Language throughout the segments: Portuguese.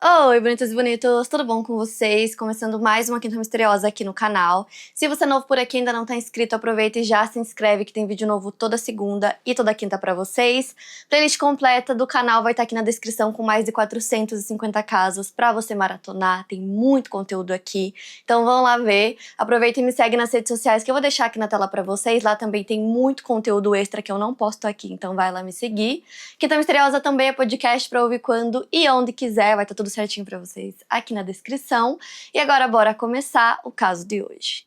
Oi, bonitos e bonitos, tudo bom com vocês? Começando mais uma Quinta Misteriosa aqui no canal. Se você é novo por aqui e ainda não tá inscrito, aproveita e já se inscreve que tem vídeo novo toda segunda e toda quinta pra vocês. Playlist completa do canal vai estar aqui na descrição com mais de 450 casos pra você maratonar, tem muito conteúdo aqui. Então vão lá ver, aproveita e me segue nas redes sociais que eu vou deixar aqui na tela pra vocês. Lá também tem muito conteúdo extra que eu não posto aqui, então vai lá me seguir. Quinta Misteriosa também é podcast pra ouvir quando e onde quiser, vai estar tudo certinho pra vocês aqui na descrição. E agora bora começar o caso de hoje.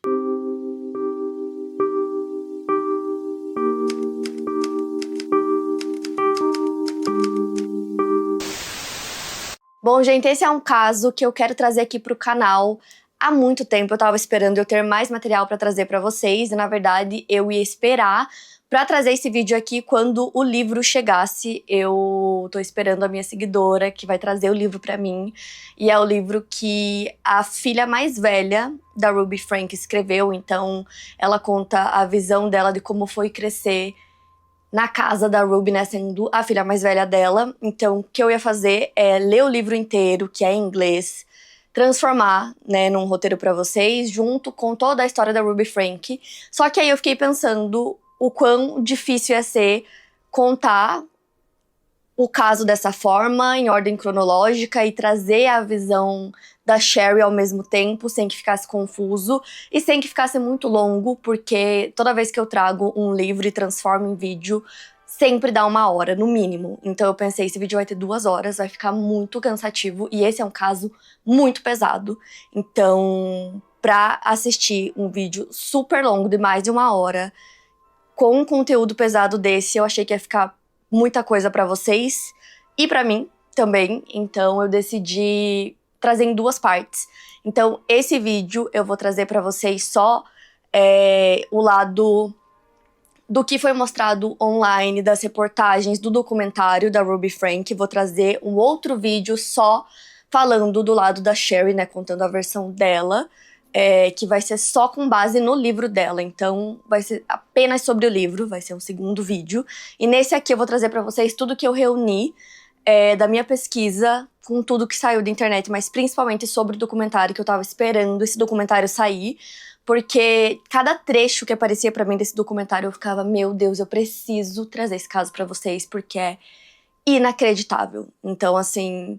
Bom, gente, esse é um caso que eu quero trazer aqui pro canal há muito tempo. Eu tava esperando eu ter mais material pra trazer pra vocês e, na verdade, eu ia esperar pra trazer esse vídeo aqui quando o livro chegasse. Eu tô esperando a minha seguidora, que vai trazer o livro pra mim. E é o livro que a filha mais velha da Ruby Frank escreveu. Então, ela conta a visão dela de como foi crescer na casa da Ruby, né, sendo a filha mais velha dela. Então, o que eu ia fazer é ler o livro inteiro, que é em inglês, transformar, né, num roteiro pra vocês, junto com toda a história da Ruby Frank. Só que aí eu fiquei pensando o quão difícil ia ser contar o caso dessa forma, em ordem cronológica, e trazer a visão da Sherry ao mesmo tempo, sem que ficasse confuso e sem que ficasse muito longo, porque toda vez que eu trago um livro e transformo em vídeo, sempre dá 1 hora, no mínimo. Então eu pensei, esse vídeo vai ter 2 horas, vai ficar muito cansativo, e esse é um caso muito pesado. Então, pra assistir um vídeo super longo, de mais de 1 hora, com um conteúdo pesado desse, eu achei que ia ficar muita coisa pra vocês e pra mim também. Então eu decidi trazer em 2 partes. Então esse vídeo eu vou trazer pra vocês só o lado do que foi mostrado online, das reportagens, do documentário da Ruby Frank. Vou trazer um outro vídeo só falando do lado da Sherry, né, contando a versão dela. Que vai ser só com base no livro dela, então vai ser apenas sobre o livro, vai ser um segundo vídeo. E nesse aqui eu vou trazer pra vocês tudo que eu reuni da minha pesquisa, com tudo que saiu da internet, mas principalmente sobre o documentário, que eu tava esperando esse documentário sair, porque cada trecho que aparecia pra mim desse documentário eu ficava, meu Deus, eu preciso trazer esse caso pra vocês, porque é inacreditável. Então, assim,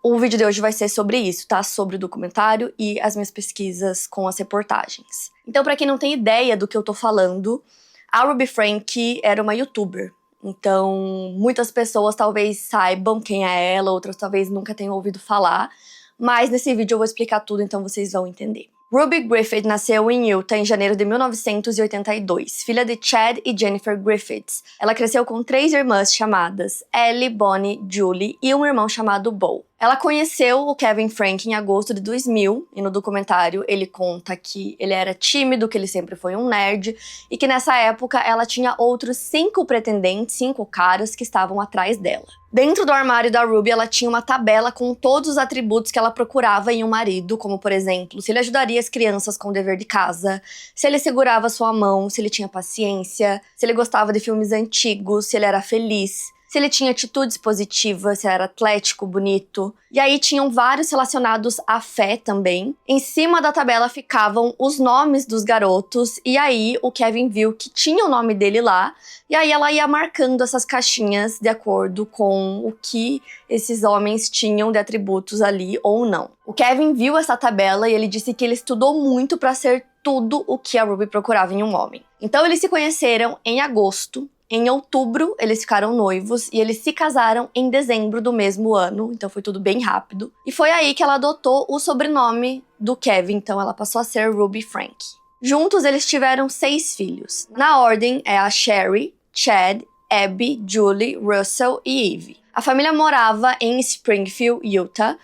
o vídeo de hoje vai ser sobre isso, tá? Sobre o documentário e as minhas pesquisas com as reportagens. Então, pra quem não tem ideia do que eu tô falando, a Ruby Frank era uma youtuber. Então, muitas pessoas talvez saibam quem é ela, outras talvez nunca tenham ouvido falar. Mas nesse vídeo eu vou explicar tudo, então vocês vão entender. Ruby Griffith nasceu em Utah em janeiro de 1982, filha de Chad e Jennifer Griffiths. Ela cresceu com 3 irmãs chamadas Ellie, Bonnie, Julie e um irmão chamado Bo. Ela conheceu o Kevin Frank em agosto de 2000, e no documentário ele conta que ele era tímido, que ele sempre foi um nerd, e que nessa época ela tinha outros 5 pretendentes, 5 caras que estavam atrás dela. Dentro do armário da Ruby, ela tinha uma tabela com todos os atributos que ela procurava em um marido, como, por exemplo, se ele ajudaria as crianças com o dever de casa, se ele segurava sua mão, se ele tinha paciência, se ele gostava de filmes antigos, se ele era feliz, se ele tinha atitudes positivas, se era atlético, bonito. E aí tinham vários relacionados à fé também. Em cima da tabela ficavam os nomes dos garotos, e aí o Kevin viu que tinha o nome dele lá, e aí ela ia marcando essas caixinhas de acordo com o que esses homens tinham de atributos ali ou não. O Kevin viu essa tabela e ele disse que ele estudou muito para ser tudo o que a Ruby procurava em um homem. Então eles se conheceram em agosto. Em outubro, eles ficaram noivos e eles se casaram em dezembro do mesmo ano, então foi tudo bem rápido. E foi aí que ela adotou o sobrenome do Kevin, então ela passou a ser Ruby Frank. Juntos, eles tiveram 6 filhos. Na ordem é a Sherry, Chad, Abby, Julie, Russell e Eve. A família morava em Springfield, Utah,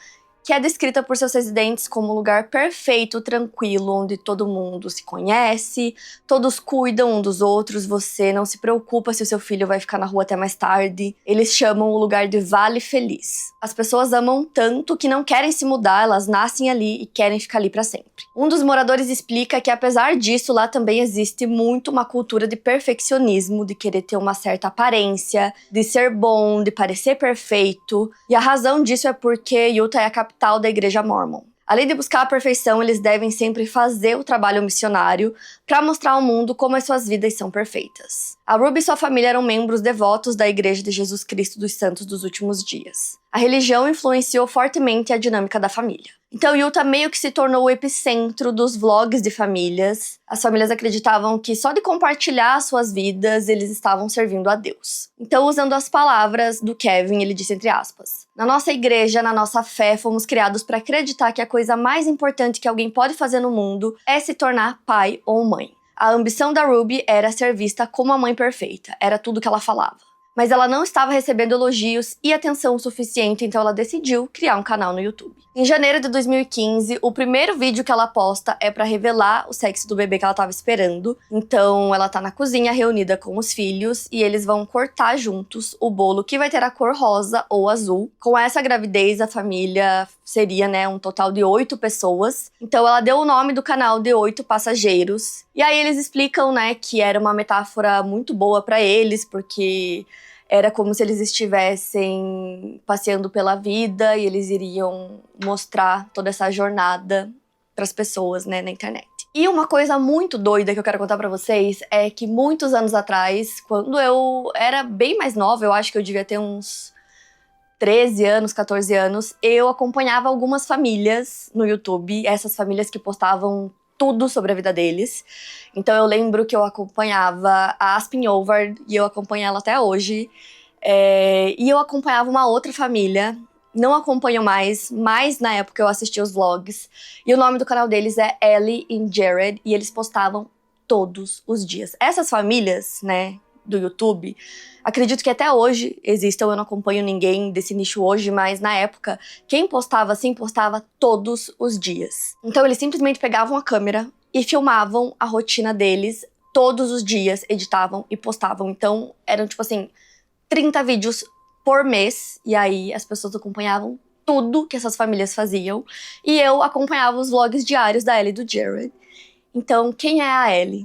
que é descrita por seus residentes como um lugar perfeito, tranquilo, onde todo mundo se conhece, todos cuidam um dos outros, você não se preocupa se o seu filho vai ficar na rua até mais tarde. Eles chamam o lugar de Vale Feliz. As pessoas amam tanto que não querem se mudar, elas nascem ali e querem ficar ali para sempre. Um dos moradores explica que, apesar disso, lá também existe muito uma cultura de perfeccionismo, de querer ter uma certa aparência, de ser bom, de parecer perfeito. E a razão disso é porque Utah é a capital da igreja Mormon. Além de buscar a perfeição, eles devem sempre fazer o trabalho missionário para mostrar ao mundo como as suas vidas são perfeitas. A Ruby e sua família eram membros devotos da Igreja de Jesus Cristo dos Santos dos Últimos Dias. A religião influenciou fortemente a dinâmica da família. Então, Utah meio que se tornou o epicentro dos vlogs de famílias. As famílias acreditavam que só de compartilhar suas vidas, eles estavam servindo a Deus. Então, usando as palavras do Kevin, ele disse entre aspas: "Na nossa igreja, na nossa fé, fomos criados para acreditar que a coisa mais importante que alguém pode fazer no mundo é se tornar pai ou mãe. A ambição da Ruby era ser vista como a mãe perfeita, era tudo que ela falava. Mas ela não estava recebendo elogios e atenção suficiente, então ela decidiu criar um canal no YouTube. Em janeiro de 2015, o primeiro vídeo que ela posta é para revelar o sexo do bebê que ela estava esperando. Então ela tá na cozinha reunida com os filhos e eles vão cortar juntos o bolo que vai ter a cor rosa ou azul. Com essa gravidez, a família seria, um total de 8 pessoas. Então ela deu o nome do canal de 8 passageiros. E aí eles explicam, que era uma metáfora muito boa para eles, porque era como se eles estivessem passeando pela vida e eles iriam mostrar toda essa jornada para as pessoas, na internet. E uma coisa muito doida que eu quero contar pra vocês é que muitos anos atrás, quando eu era bem mais nova, eu acho que eu devia ter uns 13 anos, 14 anos, eu acompanhava algumas famílias no YouTube, essas famílias que postavam tudo sobre a vida deles. Então eu lembro que eu acompanhava a Aspen Ovard, e eu acompanho ela até hoje. E eu acompanhava uma outra família, não acompanho mais, mas na época eu assistia os vlogs. E o nome do canal deles é Ellie e Jared, e eles postavam todos os dias. Essas famílias, do YouTube, acredito que até hoje existam, eu não acompanho ninguém desse nicho hoje, mas na época, quem postava assim, postava todos os dias. Então eles simplesmente pegavam a câmera e filmavam a rotina deles todos os dias, editavam e postavam. Então eram 30 vídeos por mês, e aí as pessoas acompanhavam tudo que essas famílias faziam, e eu acompanhava os vlogs diários da Ellie e do Jared. Então, quem é a Ellie?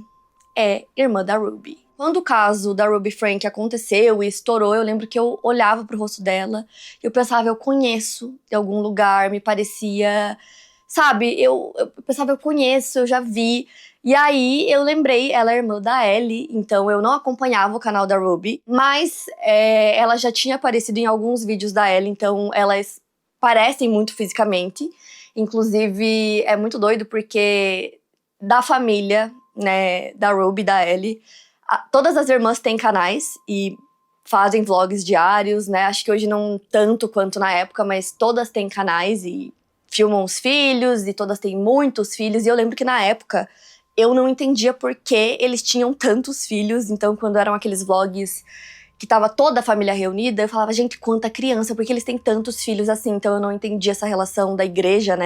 É irmã da Ruby. Quando o caso da Ruby Frank aconteceu e estourou, eu lembro que eu olhava pro rosto dela e eu pensava, eu conheço de algum lugar, me parecia, eu pensava, eu conheço, eu já vi. E aí eu lembrei, ela é irmã da Ellie, então eu não acompanhava o canal da Ruby, mas ela já tinha aparecido em alguns vídeos da Ellie, então elas parecem muito fisicamente. Inclusive, é muito doido porque da família, da Ruby, da Ellie, todas as irmãs têm canais e fazem vlogs diários, Acho que hoje não tanto quanto na época, mas todas têm canais e filmam os filhos, e todas têm muitos filhos. E eu lembro que na época eu não entendia por que eles tinham tantos filhos. Então, quando eram aqueles vlogs que tava toda a família reunida, eu falava, gente, quanta criança, por que eles têm tantos filhos assim? Então eu não entendia essa relação da igreja,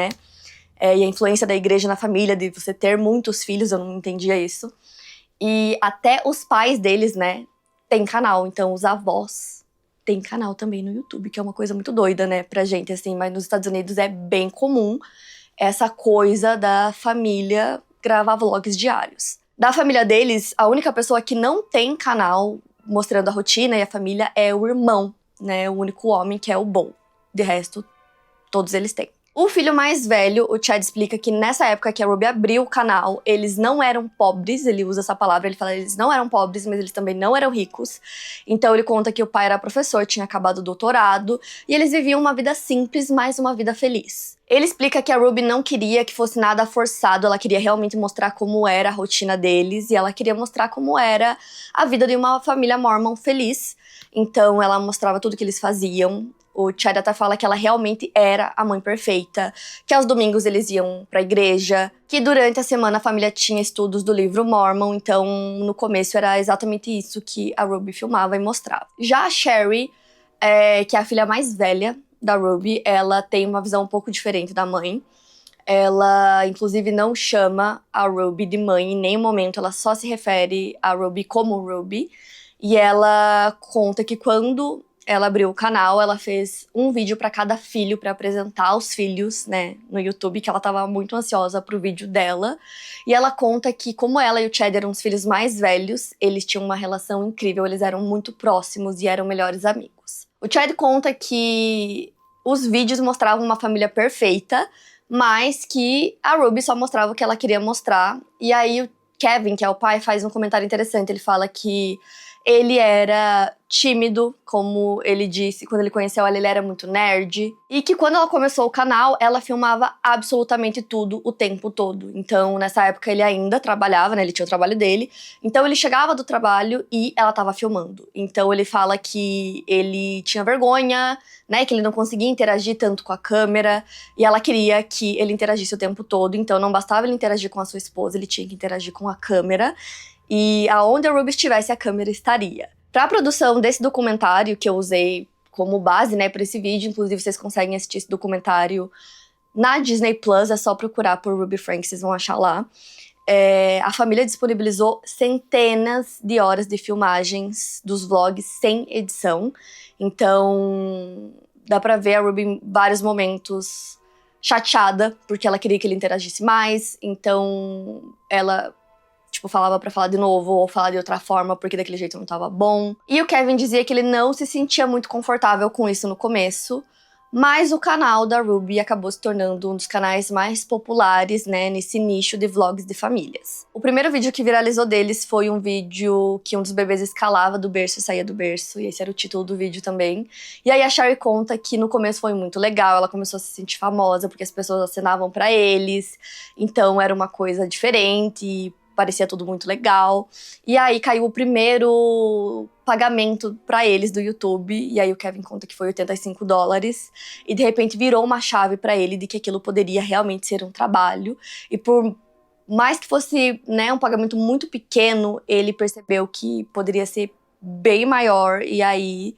e a influência da igreja na família, de você ter muitos filhos, eu não entendia isso. E até os pais deles, têm canal. Então os avós têm canal também no YouTube, que é uma coisa muito doida, pra gente, assim. Mas nos Estados Unidos é bem comum essa coisa da família gravar vlogs diários. Da família deles, a única pessoa que não tem canal mostrando a rotina e a família é o irmão, o único homem, que é o Bo. De resto, todos eles têm. O filho mais velho, o Chad, explica que nessa época que a Ruby abriu o canal, eles não eram pobres, ele usa essa palavra, ele fala que eles não eram pobres, mas eles também não eram ricos. Então ele conta que o pai era professor, tinha acabado o doutorado, e eles viviam uma vida simples, mas uma vida feliz. Ele explica que a Ruby não queria que fosse nada forçado, ela queria realmente mostrar como era a rotina deles, e ela queria mostrar como era a vida de uma família mormon feliz. Então ela mostrava tudo que eles faziam. O Chad até fala que ela realmente era a mãe perfeita, que aos domingos eles iam pra igreja, que durante a semana a família tinha estudos do livro Mormon, então no começo era exatamente isso que a Ruby filmava e mostrava. Já a Sherry, que é a filha mais velha da Ruby, ela tem uma visão um pouco diferente da mãe. Ela, inclusive, não chama a Ruby de mãe em nenhum momento, ela só se refere a Ruby como Ruby. E ela conta que quando ela abriu o canal, ela fez um vídeo para cada filho para apresentar os filhos, né, no YouTube, que ela tava muito ansiosa pro vídeo dela. E ela conta que como ela e o Chad eram os filhos mais velhos, eles tinham uma relação incrível, eles eram muito próximos e eram melhores amigos. O Chad conta que os vídeos mostravam uma família perfeita, mas que a Ruby só mostrava o que ela queria mostrar. E aí o Kevin, que é o pai, faz um comentário interessante. Ele fala que ele era tímido, como ele disse, quando ele conheceu ela, ele era muito nerd. E que quando ela começou o canal, ela filmava absolutamente tudo o tempo todo. Então, nessa época, ele ainda trabalhava, né? Ele tinha o trabalho dele. Então, ele chegava do trabalho e ela tava filmando. Então, ele fala que ele tinha vergonha, né? Que ele não conseguia interagir tanto com a câmera. E ela queria que ele interagisse o tempo todo. Então, não bastava ele interagir com a sua esposa, ele tinha que interagir com a câmera. E aonde a Ruby estivesse, a câmera estaria. Para a produção desse documentário, que eu usei como base, né, para esse vídeo, inclusive vocês conseguem assistir esse documentário na Disney Plus, é só procurar por Ruby Frank, vocês vão achar lá. A família disponibilizou centenas de horas de filmagens dos vlogs sem edição. Então, dá pra ver a Ruby em vários momentos chateada, porque ela queria que ele interagisse mais. Então, ela falava pra falar de novo ou falar de outra forma, porque daquele jeito não tava bom. E o Kevin dizia que ele não se sentia muito confortável com isso no começo, mas o canal da Ruby acabou se tornando um dos canais mais populares, né, nesse nicho de vlogs de famílias. O primeiro vídeo que viralizou deles foi um vídeo que um dos bebês escalava do berço e saía do berço, e esse era o título do vídeo também. E aí a Sherry conta que no começo foi muito legal, ela começou a se sentir famosa porque as pessoas acenavam pra eles, então era uma coisa diferente, parecia tudo muito legal. E aí caiu o primeiro pagamento pra eles do YouTube, e aí o Kevin conta que foi $85, e de repente virou uma chave pra ele de que aquilo poderia realmente ser um trabalho. E por mais que fosse, né, um pagamento muito pequeno, ele percebeu que poderia ser bem maior, e aí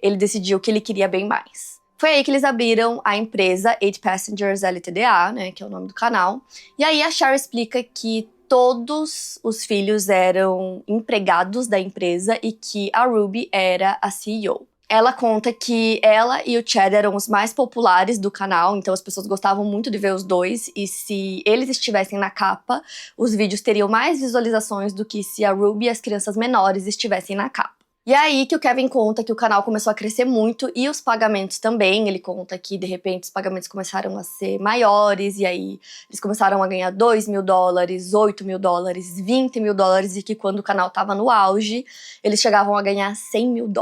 ele decidiu que ele queria bem mais. Foi aí que eles abriram a empresa 8 Passengers Ltda, né, que é o nome do canal. E aí a Sherry explica que todos os filhos eram empregados da empresa e que a Ruby era a CEO. Ela conta que ela e o Chad eram os mais populares do canal, então as pessoas gostavam muito de ver os dois, e se eles estivessem na capa, os vídeos teriam mais visualizações do que se a Ruby e as crianças menores estivessem na capa. E é aí que o Kevin conta que o canal começou a crescer muito e os pagamentos também. Ele conta que, de repente, os pagamentos começaram a ser maiores e aí eles começaram a ganhar $2 mil, $8 mil, $20 mil e que quando o canal estava no auge, eles chegavam a ganhar $100 mil.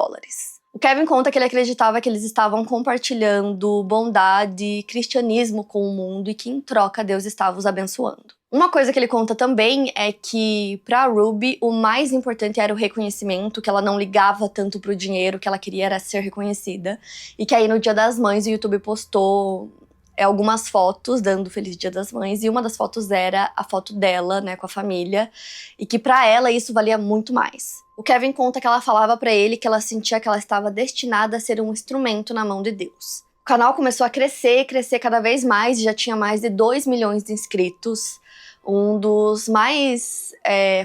O Kevin conta que ele acreditava que eles estavam compartilhando bondade e cristianismo com o mundo e que, em troca, Deus estava os abençoando. Uma coisa que ele conta também é que, pra Ruby, o mais importante era o reconhecimento, que ela não ligava tanto pro dinheiro, que ela queria era ser reconhecida. E que aí, no Dia das Mães, o YouTube postou algumas fotos dando Feliz Dia das Mães, e uma das fotos era a foto dela, né, com a família, e que pra ela isso valia muito mais. O Kevin conta que ela falava pra ele que ela sentia que ela estava destinada a ser um instrumento na mão de Deus. O canal começou a crescer cada vez mais, já tinha mais de 2 milhões de inscritos. Um dos mais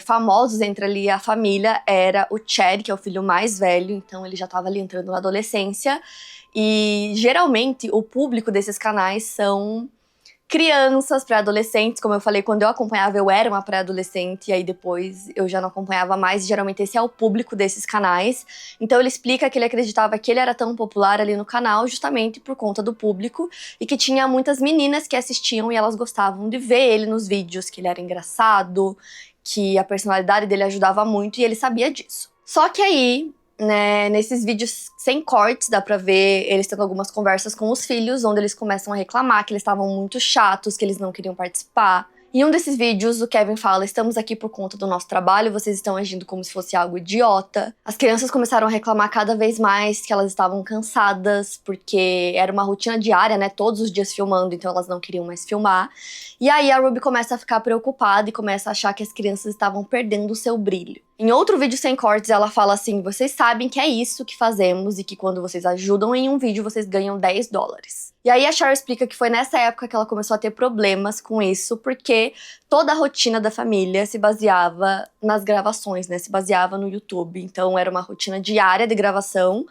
famosos entre ali a família era o Chad, que é o filho mais velho, então ele já estava ali entrando na adolescência. E geralmente o público desses canais são crianças, pré-adolescentes. Como eu falei, quando eu acompanhava eu era uma pré-adolescente, e aí depois eu já não acompanhava mais. Geralmente esse é o público desses canais. Então ele explica que ele acreditava que ele era tão popular ali no canal justamente por conta do público, e que tinha muitas meninas que assistiam e elas gostavam de ver ele nos vídeos, que ele era engraçado, que a personalidade dele ajudava muito, e ele sabia disso. Só que aí, né, nesses vídeos sem cortes, dá pra ver eles tendo algumas conversas com os filhos, onde eles começam a reclamar que eles estavam muito chatos, que eles não queriam participar. Em um desses vídeos, o Kevin fala: estamos aqui por conta do nosso trabalho, vocês estão agindo como se fosse algo idiota. As crianças começaram a reclamar cada vez mais que elas estavam cansadas, porque era uma rotina diária, né, todos os dias filmando, então elas não queriam mais filmar. E aí a Ruby começa a ficar preocupada e começa a achar que as crianças estavam perdendo o seu brilho. Em outro vídeo sem cortes, ela fala assim: vocês sabem que é isso que fazemos e que quando vocês ajudam em um vídeo, vocês ganham $10. E aí a Cheryl explica que foi nessa época que ela começou a ter problemas com isso, porque toda a rotina da família se baseava nas gravações, né? Se baseava no YouTube. Então era uma rotina diária de gravação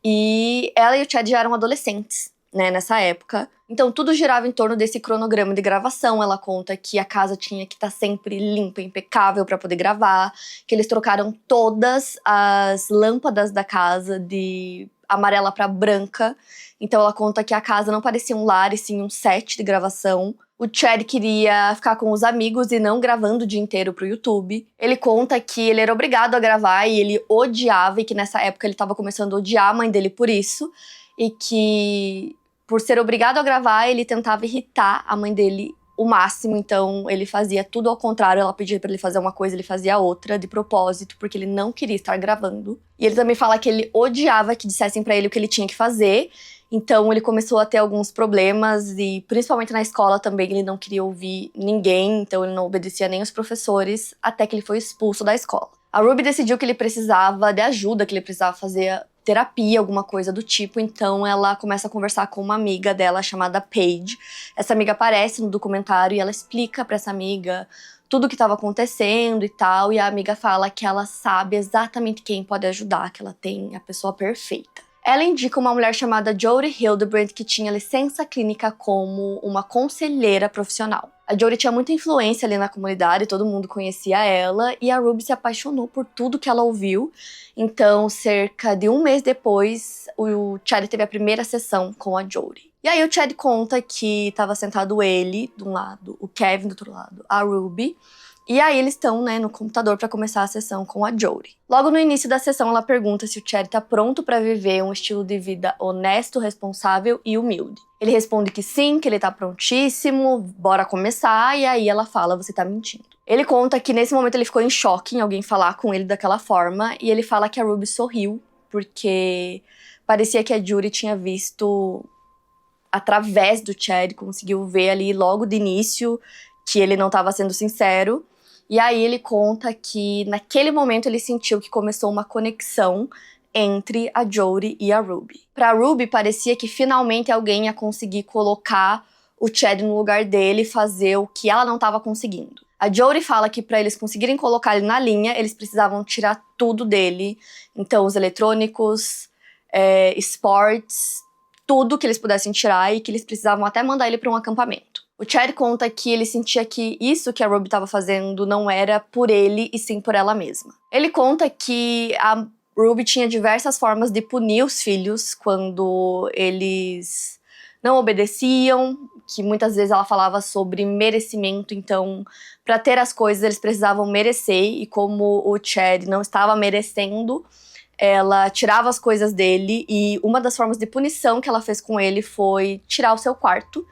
e ela e o Chad já eram adolescentes, né, nessa época. Então tudo girava em torno desse cronograma de gravação. Ela conta que a casa tinha que estar sempre limpa, impecável para poder gravar, que eles trocaram todas as lâmpadas da casa de amarela para branca. Então ela conta que a casa não parecia um lar, e sim um set de gravação. O Chad queria ficar com os amigos e não gravando o dia inteiro pro YouTube. Ele conta que ele era obrigado a gravar e ele odiava, e que nessa época ele estava começando a odiar a mãe dele por isso. E que, por ser obrigado a gravar, ele tentava irritar a mãe dele o máximo. Então ele fazia tudo ao contrário. Ela pedia pra ele fazer uma coisa, ele fazia outra, de propósito, porque ele não queria estar gravando. E ele também fala que ele odiava que dissessem pra ele o que ele tinha que fazer. Então ele começou a ter alguns problemas e principalmente na escola também ele não queria ouvir ninguém, então ele não obedecia nem os professores, até que ele foi expulso da escola. A Ruby decidiu que ele precisava de ajuda, que ele precisava fazer terapia, alguma coisa do tipo, então ela começa a conversar com uma amiga dela chamada Paige. Essa amiga aparece no documentário e ela explica pra essa amiga tudo o que estava acontecendo e tal, e a amiga fala que ela sabe exatamente quem pode ajudar, que ela tem a pessoa perfeita. Ela indica uma mulher chamada Jodie Hildebrand, que tinha licença clínica como uma conselheira profissional. A Jodie tinha muita influência ali na comunidade, todo mundo conhecia ela, e a Ruby se apaixonou por tudo que ela ouviu. Então, cerca de um mês depois, o Chad teve a primeira sessão com a Jodie. E aí o Chad conta que estava sentado ele de um lado, o Kevin do outro lado, a Ruby. E aí eles estão, né, no computador para começar a sessão com a Jodie. Logo no início da sessão, ela pergunta se o Chad tá pronto para viver um estilo de vida honesto, responsável e humilde. Ele responde que sim, que ele tá prontíssimo, bora começar, e aí ela fala: você tá mentindo. Ele conta que nesse momento ele ficou em choque em alguém falar com ele daquela forma, e ele fala que a Ruby sorriu, porque parecia que a Jodie tinha visto através do Chad, conseguiu ver ali logo de início que ele não estava sendo sincero. E aí ele conta que naquele momento ele sentiu que começou uma conexão entre a Jodie e a Ruby. Pra Ruby parecia que finalmente alguém ia conseguir colocar o Chad no lugar dele e fazer o que ela não estava conseguindo. A Jodie fala que para eles conseguirem colocar ele na linha, eles precisavam tirar tudo dele. Então os eletrônicos, esportes, tudo que eles pudessem tirar, e que eles precisavam até mandar ele para um acampamento. O Chad conta que ele sentia que isso que a Ruby estava fazendo não era por ele, e sim por ela mesma. Ele conta que a Ruby tinha diversas formas de punir os filhos quando eles não obedeciam, que muitas vezes ela falava sobre merecimento. Então, para ter as coisas, eles precisavam merecer, e como o Chad não estava merecendo, ela tirava as coisas dele, e uma das formas de punição que ela fez com ele foi tirar o seu quarto.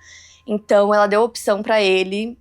Então ela deu a opção pra ele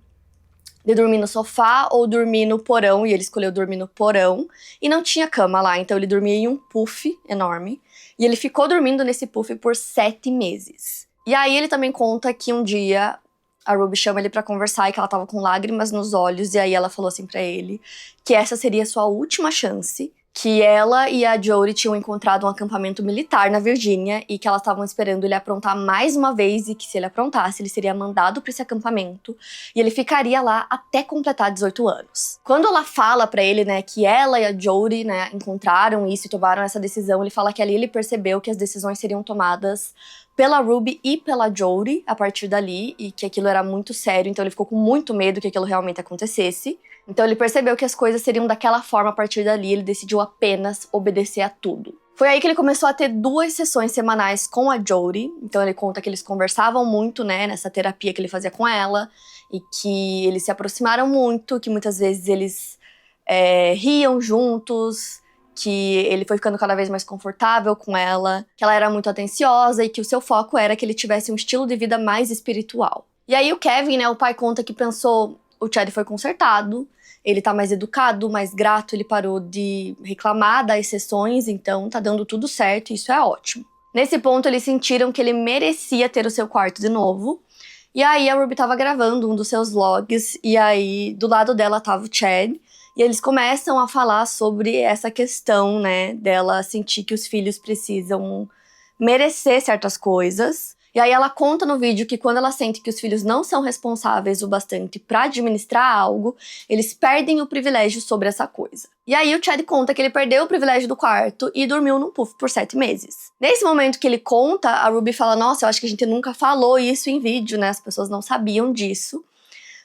de dormir no sofá ou dormir no porão, e ele escolheu dormir no porão. E não tinha cama lá, então ele dormia em um puff enorme. E ele ficou dormindo nesse puff por 7 meses. E aí ele também conta que um dia a Ruby chama ele pra conversar e que ela tava com lágrimas nos olhos. E aí ela falou assim pra ele que essa seria a sua última chance, que ela e a Jodie tinham encontrado um acampamento militar na Virgínia e que elas estavam esperando ele aprontar mais uma vez, e que se ele aprontasse, ele seria mandado para esse acampamento e ele ficaria lá até completar 18 anos. Quando ela fala pra ele, né, que ela e a Jodie, né, encontraram isso e tomaram essa decisão, ele fala que ali ele percebeu que as decisões seriam tomadas pela Ruby e pela Jodie a partir dali, e que aquilo era muito sério, então ele ficou com muito medo que aquilo realmente acontecesse. Então ele percebeu que as coisas seriam daquela forma a partir dali, ele decidiu apenas obedecer a tudo. Foi aí que ele começou a ter 2 sessões semanais com a Jodie. Então ele conta que eles conversavam muito, né, nessa terapia que ele fazia com ela, e que eles se aproximaram muito, que muitas vezes eles riam juntos, que ele foi ficando cada vez mais confortável com ela, que ela era muito atenciosa e que o seu foco era que ele tivesse um estilo de vida mais espiritual. E aí o Kevin, né, o pai, conta que pensou: o Chad foi consertado, ele tá mais educado, mais grato, ele parou de reclamar das sessões, então tá dando tudo certo e isso é ótimo. Nesse ponto eles sentiram que ele merecia ter o seu quarto de novo. E aí a Ruby tava gravando um dos seus vlogs, e aí do lado dela tava o Chad, E eles começam a falar sobre essa questão, né, dela sentir que os filhos precisam merecer certas coisas. E aí ela conta no vídeo que quando ela sente que os filhos não são responsáveis o bastante pra administrar algo, eles perdem o privilégio sobre essa coisa. E aí o Chad conta que ele perdeu o privilégio do quarto e dormiu num puff por 7 meses. Nesse momento que ele conta, a Ruby fala, nossa, eu acho que a gente nunca falou isso em vídeo, né? As pessoas não sabiam disso.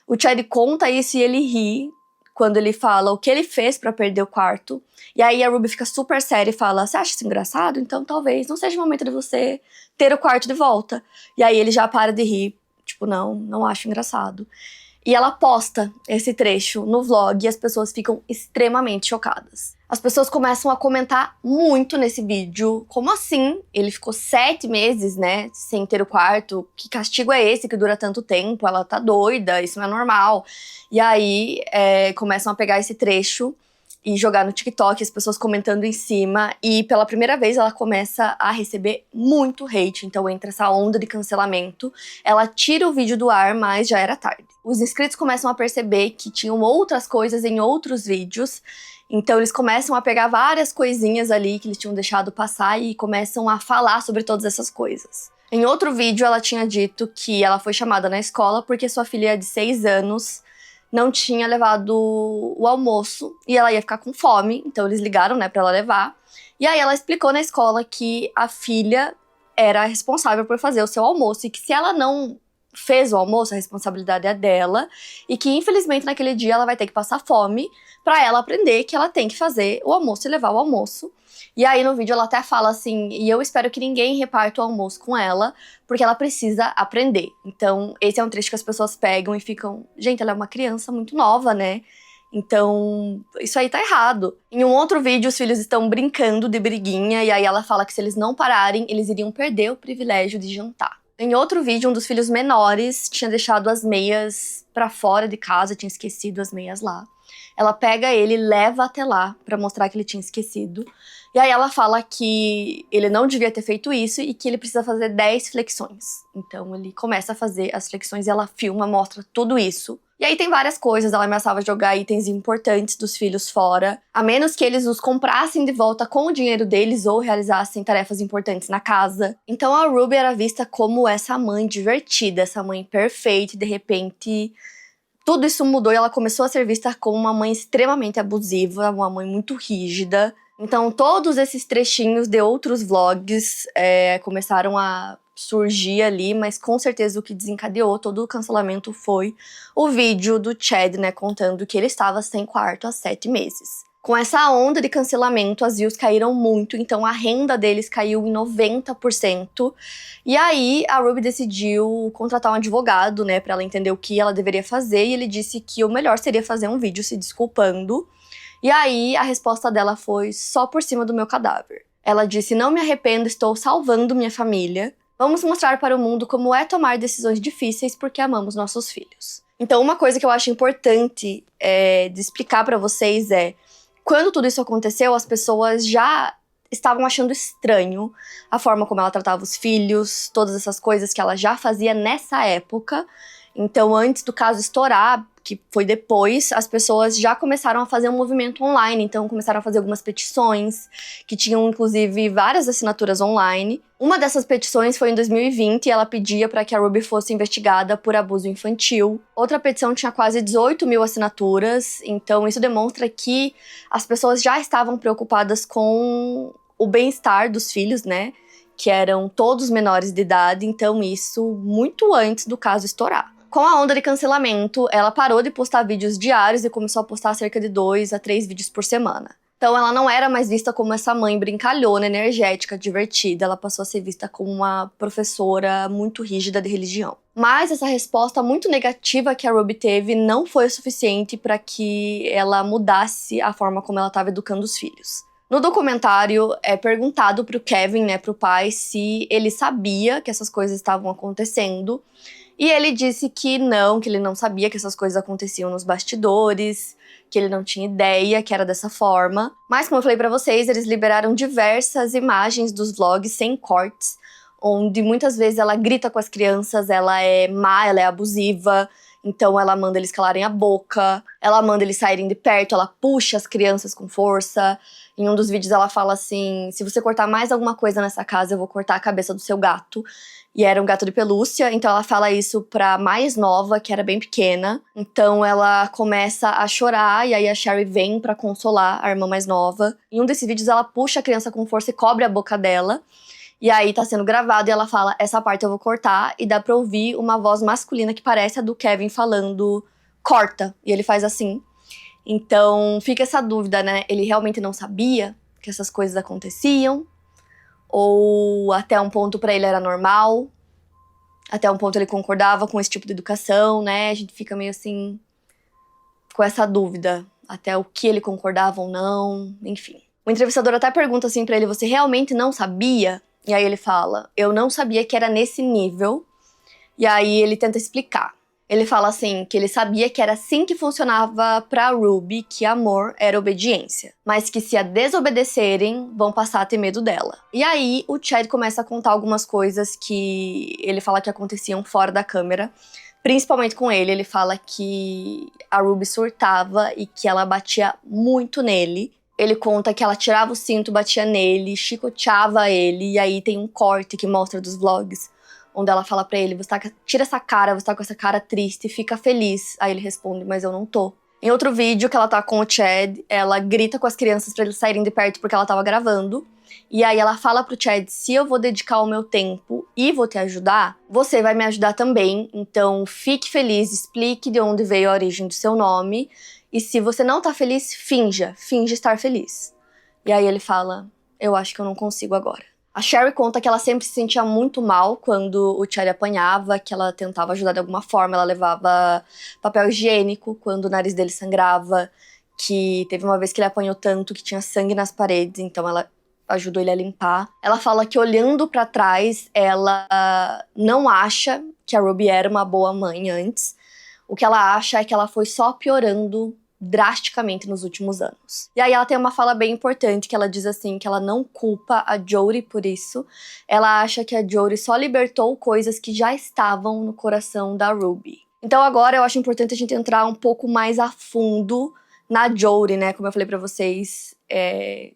O Chad conta isso e ele ri quando ele fala o que ele fez pra perder o quarto. E aí a Ruby fica super séria e fala, você acha isso engraçado? Então talvez não seja o momento de você ter o quarto de volta. E aí ele já para de rir, tipo, não acho engraçado. E ela posta esse trecho no vlog e as pessoas ficam extremamente chocadas. As pessoas começam a comentar muito nesse vídeo. Como assim? Ele ficou 7 meses, né, sem ter o quarto. Que castigo é esse que dura tanto tempo? Ela tá doida, isso não é normal. E aí começam a pegar esse trecho e jogar no TikTok, as pessoas comentando em cima. E pela primeira vez ela começa a receber muito hate. Então entra essa onda de cancelamento. Ela tira o vídeo do ar, mas já era tarde. Os inscritos começam a perceber que tinham outras coisas em outros vídeos. Então eles começam a pegar várias coisinhas ali que eles tinham deixado passar e começam a falar sobre todas essas coisas. Em outro vídeo ela tinha dito que ela foi chamada na escola porque sua filha de 6 anos não tinha levado o almoço e ela ia ficar com fome, então eles ligaram, né, pra ela levar. E aí ela explicou na escola que a filha era responsável por fazer o seu almoço e que se ela não fez o almoço, a responsabilidade é dela e que infelizmente naquele dia ela vai ter que passar fome pra ela aprender que ela tem que fazer o almoço e levar o almoço. E aí no vídeo ela até fala assim, e eu espero que ninguém reparta o almoço com ela, porque ela precisa aprender. Então esse é um trecho que as pessoas pegam e ficam, gente, ela é uma criança muito nova, né? Então isso aí tá errado. Em um outro vídeo os filhos estão brincando de briguinha e aí ela fala que se eles não pararem, eles iriam perder o privilégio de jantar. Em outro vídeo, um dos filhos menores tinha deixado as meias pra fora de casa, tinha esquecido as meias lá. Ela pega ele e leva até lá pra mostrar que ele tinha esquecido. E aí ela fala que ele não devia ter feito isso e que ele precisa fazer 10 flexões. Então ele começa a fazer as flexões e ela filma, mostra tudo isso. E aí tem várias coisas, ela ameaçava jogar itens importantes dos filhos fora, a menos que eles os comprassem de volta com o dinheiro deles ou realizassem tarefas importantes na casa. Então a Ruby era vista como essa mãe divertida, essa mãe perfeita, e de repente tudo isso mudou e ela começou a ser vista como uma mãe extremamente abusiva, uma mãe muito rígida. Então todos esses trechinhos de outros vlogs começaram a surgir ali, mas com certeza o que desencadeou todo o cancelamento foi o vídeo do Chad, né, contando que ele estava sem quarto há 7 meses. Com essa onda de cancelamento, as views caíram muito, então a renda deles caiu em 90%. E aí a Ruby decidiu contratar um advogado, né, pra ela entender o que ela deveria fazer, e ele disse que o melhor seria fazer um vídeo se desculpando. E aí a resposta dela foi só por cima do meu cadáver. Ela disse, não me arrependo, estou salvando minha família. Vamos mostrar para o mundo como é tomar decisões difíceis porque amamos nossos filhos. Então uma coisa que eu acho importante de explicar pra vocês é, quando tudo isso aconteceu, as pessoas já estavam achando estranho a forma como ela tratava os filhos, todas essas coisas que ela já fazia nessa época. Então, antes do caso estourar, que foi depois, as pessoas já começaram a fazer um movimento online. Então, começaram a fazer algumas petições, que tinham, inclusive, várias assinaturas online. Uma dessas petições foi em 2020 e ela pedia para que a Ruby fosse investigada por abuso infantil. Outra petição tinha quase 18 mil assinaturas. Então, isso demonstra que as pessoas já estavam preocupadas com o bem-estar dos filhos, né? Que eram todos menores de idade. Então, isso muito antes do caso estourar. Com a onda de cancelamento, ela parou de postar vídeos diários e começou a postar cerca de 2 a 3 vídeos por semana. Então ela não era mais vista como essa mãe brincalhona, energética, divertida. Ela passou a ser vista como uma professora muito rígida de religião. Mas essa resposta muito negativa que a Ruby teve não foi o suficiente para que ela mudasse a forma como ela estava educando os filhos. No documentário, é perguntado pro Kevin, né, pro pai, se ele sabia que essas coisas estavam acontecendo. E ele disse que ele não sabia que essas coisas aconteciam nos bastidores, que ele não tinha ideia que era dessa forma. Mas, como eu falei pra vocês, eles liberaram diversas imagens dos vlogs sem cortes, onde muitas vezes ela grita com as crianças, ela é má, ela é abusiva. Então ela manda eles calarem a boca, ela manda eles saírem de perto, ela puxa as crianças com força. Em um dos vídeos ela fala assim, se você cortar mais alguma coisa nessa casa, eu vou cortar a cabeça do seu gato. E era um gato de pelúcia, então ela fala isso pra mais nova, que era bem pequena. Então ela começa a chorar, e aí a Sherry vem pra consolar a irmã mais nova. Em um desses vídeos ela puxa a criança com força e cobre a boca dela. E aí tá sendo gravado e ela fala, essa parte eu vou cortar. E dá pra ouvir uma voz masculina que parece a do Kevin falando, corta. E ele faz assim. Então fica essa dúvida, né? Ele realmente não sabia que essas coisas aconteciam? Ou até um ponto pra ele era normal? Até um ponto ele concordava com esse tipo de educação, né? A gente fica meio assim, com essa dúvida. Até o que ele concordava ou não, enfim. O entrevistador até pergunta assim pra ele, você realmente não sabia? E aí ele fala, eu não sabia que era nesse nível. E aí ele tenta explicar. Ele fala assim, que ele sabia que era assim que funcionava pra Ruby, que amor era obediência. Mas que se a desobedecerem, vão passar a ter medo dela. E aí o Chad começa a contar algumas coisas que ele fala que aconteciam fora da câmera. Principalmente com ele, ele fala que a Ruby surtava e que ela batia muito nele. Ele conta que ela tirava o cinto, batia nele, chicoteava ele. E aí tem um corte que mostra dos vlogs, onde ela fala pra ele, tira essa cara, você tá com essa cara triste, fica feliz. Aí ele responde, mas eu não tô. Em outro vídeo que ela tá com o Chad, ela grita com as crianças pra eles saírem de perto porque ela tava gravando. E aí ela fala pro Chad, se eu vou dedicar o meu tempo e vou te ajudar, você vai me ajudar também. Então fique feliz, explique de onde veio a origem do seu nome. E se você não tá feliz, finja estar feliz. E aí ele fala, eu acho que eu não consigo agora. A Sherry conta que ela sempre se sentia muito mal quando o Chad apanhava, que ela tentava ajudar de alguma forma, ela levava papel higiênico quando o nariz dele sangrava, que teve uma vez que ele apanhou tanto que tinha sangue nas paredes, então ela ajudou ele a limpar. Ela fala que olhando pra trás, ela não acha que a Ruby era uma boa mãe antes. O que ela acha é que ela foi só piorando drasticamente nos últimos anos. E aí ela tem uma fala bem importante que ela diz assim, que ela não culpa a Jodie por isso. Ela acha que a Jodie só libertou coisas que já estavam no coração da Ruby. Então agora eu acho importante a gente entrar um pouco mais a fundo na Jodie, né? Como eu falei pra vocês,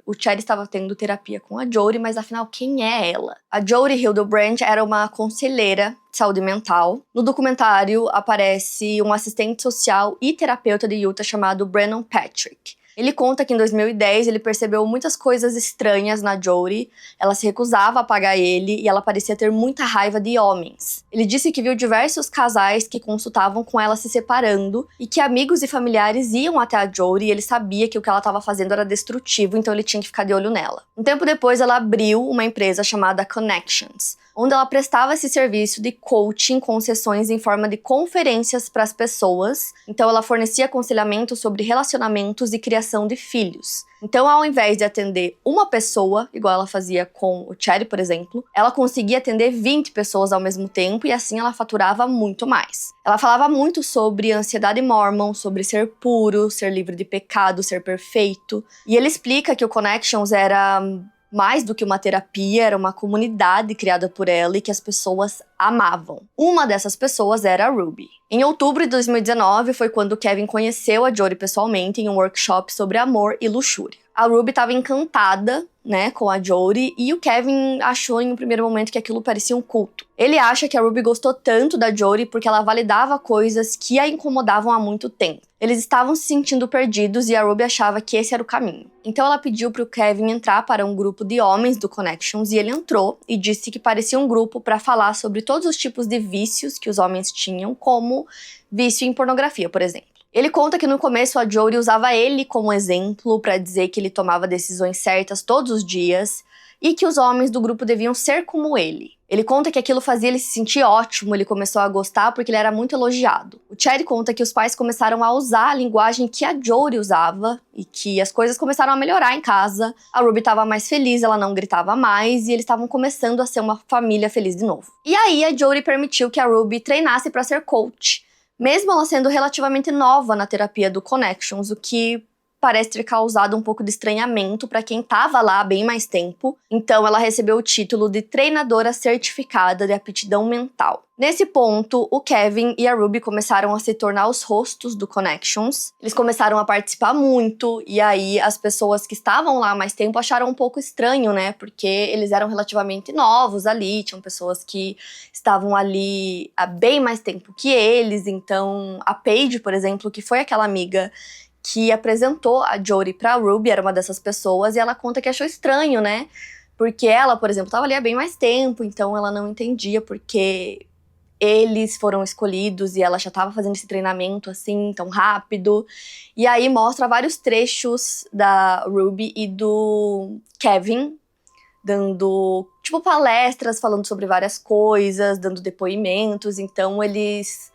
o Chad estava tendo terapia com a Jodie, mas afinal, quem é ela? A Jodie Hildebrandt era uma conselheira de saúde mental. No documentário aparece um assistente social e terapeuta de Utah chamado Brennan Patrick. Ele conta que em 2010 ele percebeu muitas coisas estranhas na Jodie. Ela se recusava a pagar ele e ela parecia ter muita raiva de homens. Ele disse que viu diversos casais que consultavam com ela se separando e que amigos e familiares iam até a Jodie e ele sabia que o que ela estava fazendo era destrutivo, então ele tinha que ficar de olho nela. Um tempo depois ela abriu uma empresa chamada Connections, onde ela prestava esse serviço de coaching com sessões em forma de conferências para as pessoas. Então ela fornecia aconselhamento sobre relacionamentos e criação de filhos. Então, ao invés de atender uma pessoa, igual ela fazia com o Chad, por exemplo, ela conseguia atender 20 pessoas ao mesmo tempo e assim ela faturava muito mais. Ela falava muito sobre ansiedade mormon, sobre ser puro, ser livre de pecado, ser perfeito. E ele explica que o Connections era mais do que uma terapia, era uma comunidade criada por ela e que as pessoas amavam. Uma dessas pessoas era a Ruby. Em outubro de 2019 foi quando Kevin conheceu a Jodie pessoalmente em um workshop sobre amor e luxúria. A Ruby estava encantada, né, com a Jodie e o Kevin achou em um primeiro momento que aquilo parecia um culto. Ele acha que a Ruby gostou tanto da Jodie porque ela validava coisas que a incomodavam há muito tempo. Eles estavam se sentindo perdidos e a Ruby achava que esse era o caminho. Então ela pediu para o Kevin entrar para um grupo de homens do Connections e ele entrou e disse que parecia um grupo para falar sobre todos os tipos de vícios que os homens tinham, como vício em pornografia, por exemplo. Ele conta que no começo a Jodie usava ele como exemplo para dizer que ele tomava decisões certas todos os dias e que os homens do grupo deviam ser como ele. Ele conta que aquilo fazia ele se sentir ótimo, ele começou a gostar porque ele era muito elogiado. O Chad conta que os pais começaram a usar a linguagem que a Jodie usava e que as coisas começaram a melhorar em casa. A Ruby estava mais feliz, ela não gritava mais e eles estavam começando a ser uma família feliz de novo. E aí a Jodie permitiu que a Ruby treinasse para ser coach, mesmo ela sendo relativamente nova na terapia do Connections, o que parece ter causado um pouco de estranhamento para quem estava lá há bem mais tempo. Então ela recebeu o título de treinadora certificada de aptidão mental. Nesse ponto, o Kevin e a Ruby começaram a se tornar os rostos do Connections. Eles começaram a participar muito, e aí as pessoas que estavam lá há mais tempo acharam um pouco estranho, né? Porque eles eram relativamente novos ali, tinham pessoas que estavam ali há bem mais tempo que eles. Então, a Paige, por exemplo, que foi aquela amiga que apresentou a Jodie pra Ruby, era uma dessas pessoas, e ela conta que achou estranho, né? Porque ela, por exemplo, estava ali há bem mais tempo, então ela não entendia porque eles foram escolhidos e ela já estava fazendo esse treinamento assim, tão rápido. E aí mostra vários trechos da Ruby e do Kevin dando, tipo, palestras, falando sobre várias coisas, dando depoimentos. Então eles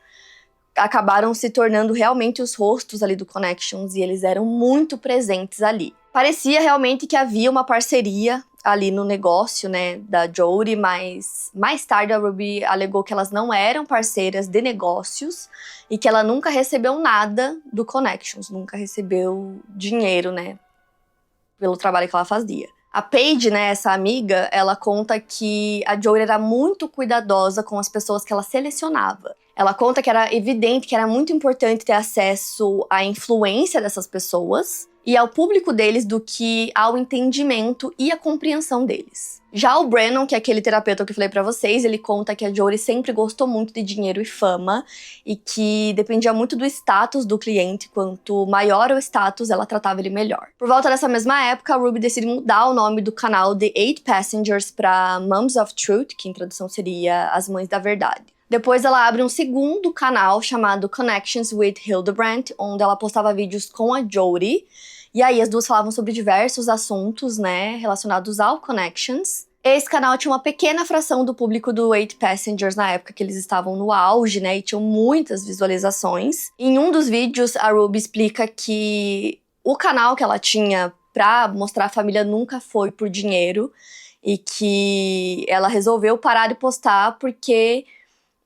acabaram se tornando realmente os rostos ali do Connections e eles eram muito presentes ali. Parecia realmente que havia uma parceria ali no negócio, né, da Jodie, mas mais tarde a Ruby alegou que elas não eram parceiras de negócios e que ela nunca recebeu nada do Connections, nunca recebeu dinheiro, né, pelo trabalho que ela fazia. A Paige, né, essa amiga, ela conta que a Jodie era muito cuidadosa com as pessoas que ela selecionava. Ela conta que era evidente que era muito importante ter acesso à influência dessas pessoas e ao público deles do que ao entendimento e à compreensão deles. Já o Brennan, que é aquele terapeuta que eu falei pra vocês, ele conta que a Jodie sempre gostou muito de dinheiro e fama e que dependia muito do status do cliente. Quanto maior o status, ela tratava ele melhor. Por volta dessa mesma época, a Ruby decide mudar o nome do canal The 8 Passengers pra Moms of Truth, que em tradução seria As Mães da Verdade. Depois ela abre um segundo canal chamado Connections with Hildebrandt, onde ela postava vídeos com a Jodie. E aí as duas falavam sobre diversos assuntos, né, relacionados ao Connections. Esse canal tinha uma pequena fração do público do 8 Passengers na época que eles estavam no auge, né, e tinham muitas visualizações. Em um dos vídeos, a Ruby explica que o canal que ela tinha pra mostrar a família nunca foi por dinheiro e que ela resolveu parar de postar porque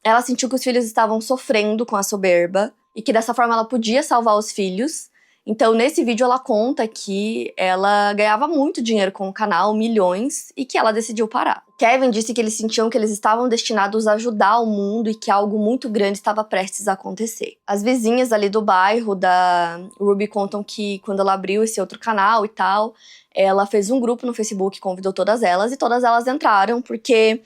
ela sentiu que os filhos estavam sofrendo com a soberba e que dessa forma ela podia salvar os filhos. Então, nesse vídeo, ela conta que ela ganhava muito dinheiro com o canal, milhões, e que ela decidiu parar. Kevin disse que eles sentiam que eles estavam destinados a ajudar o mundo e que algo muito grande estava prestes a acontecer. As vizinhas ali do bairro da Ruby contam que quando ela abriu esse outro canal e tal, ela fez um grupo no Facebook, convidou todas elas, e todas elas entraram, porque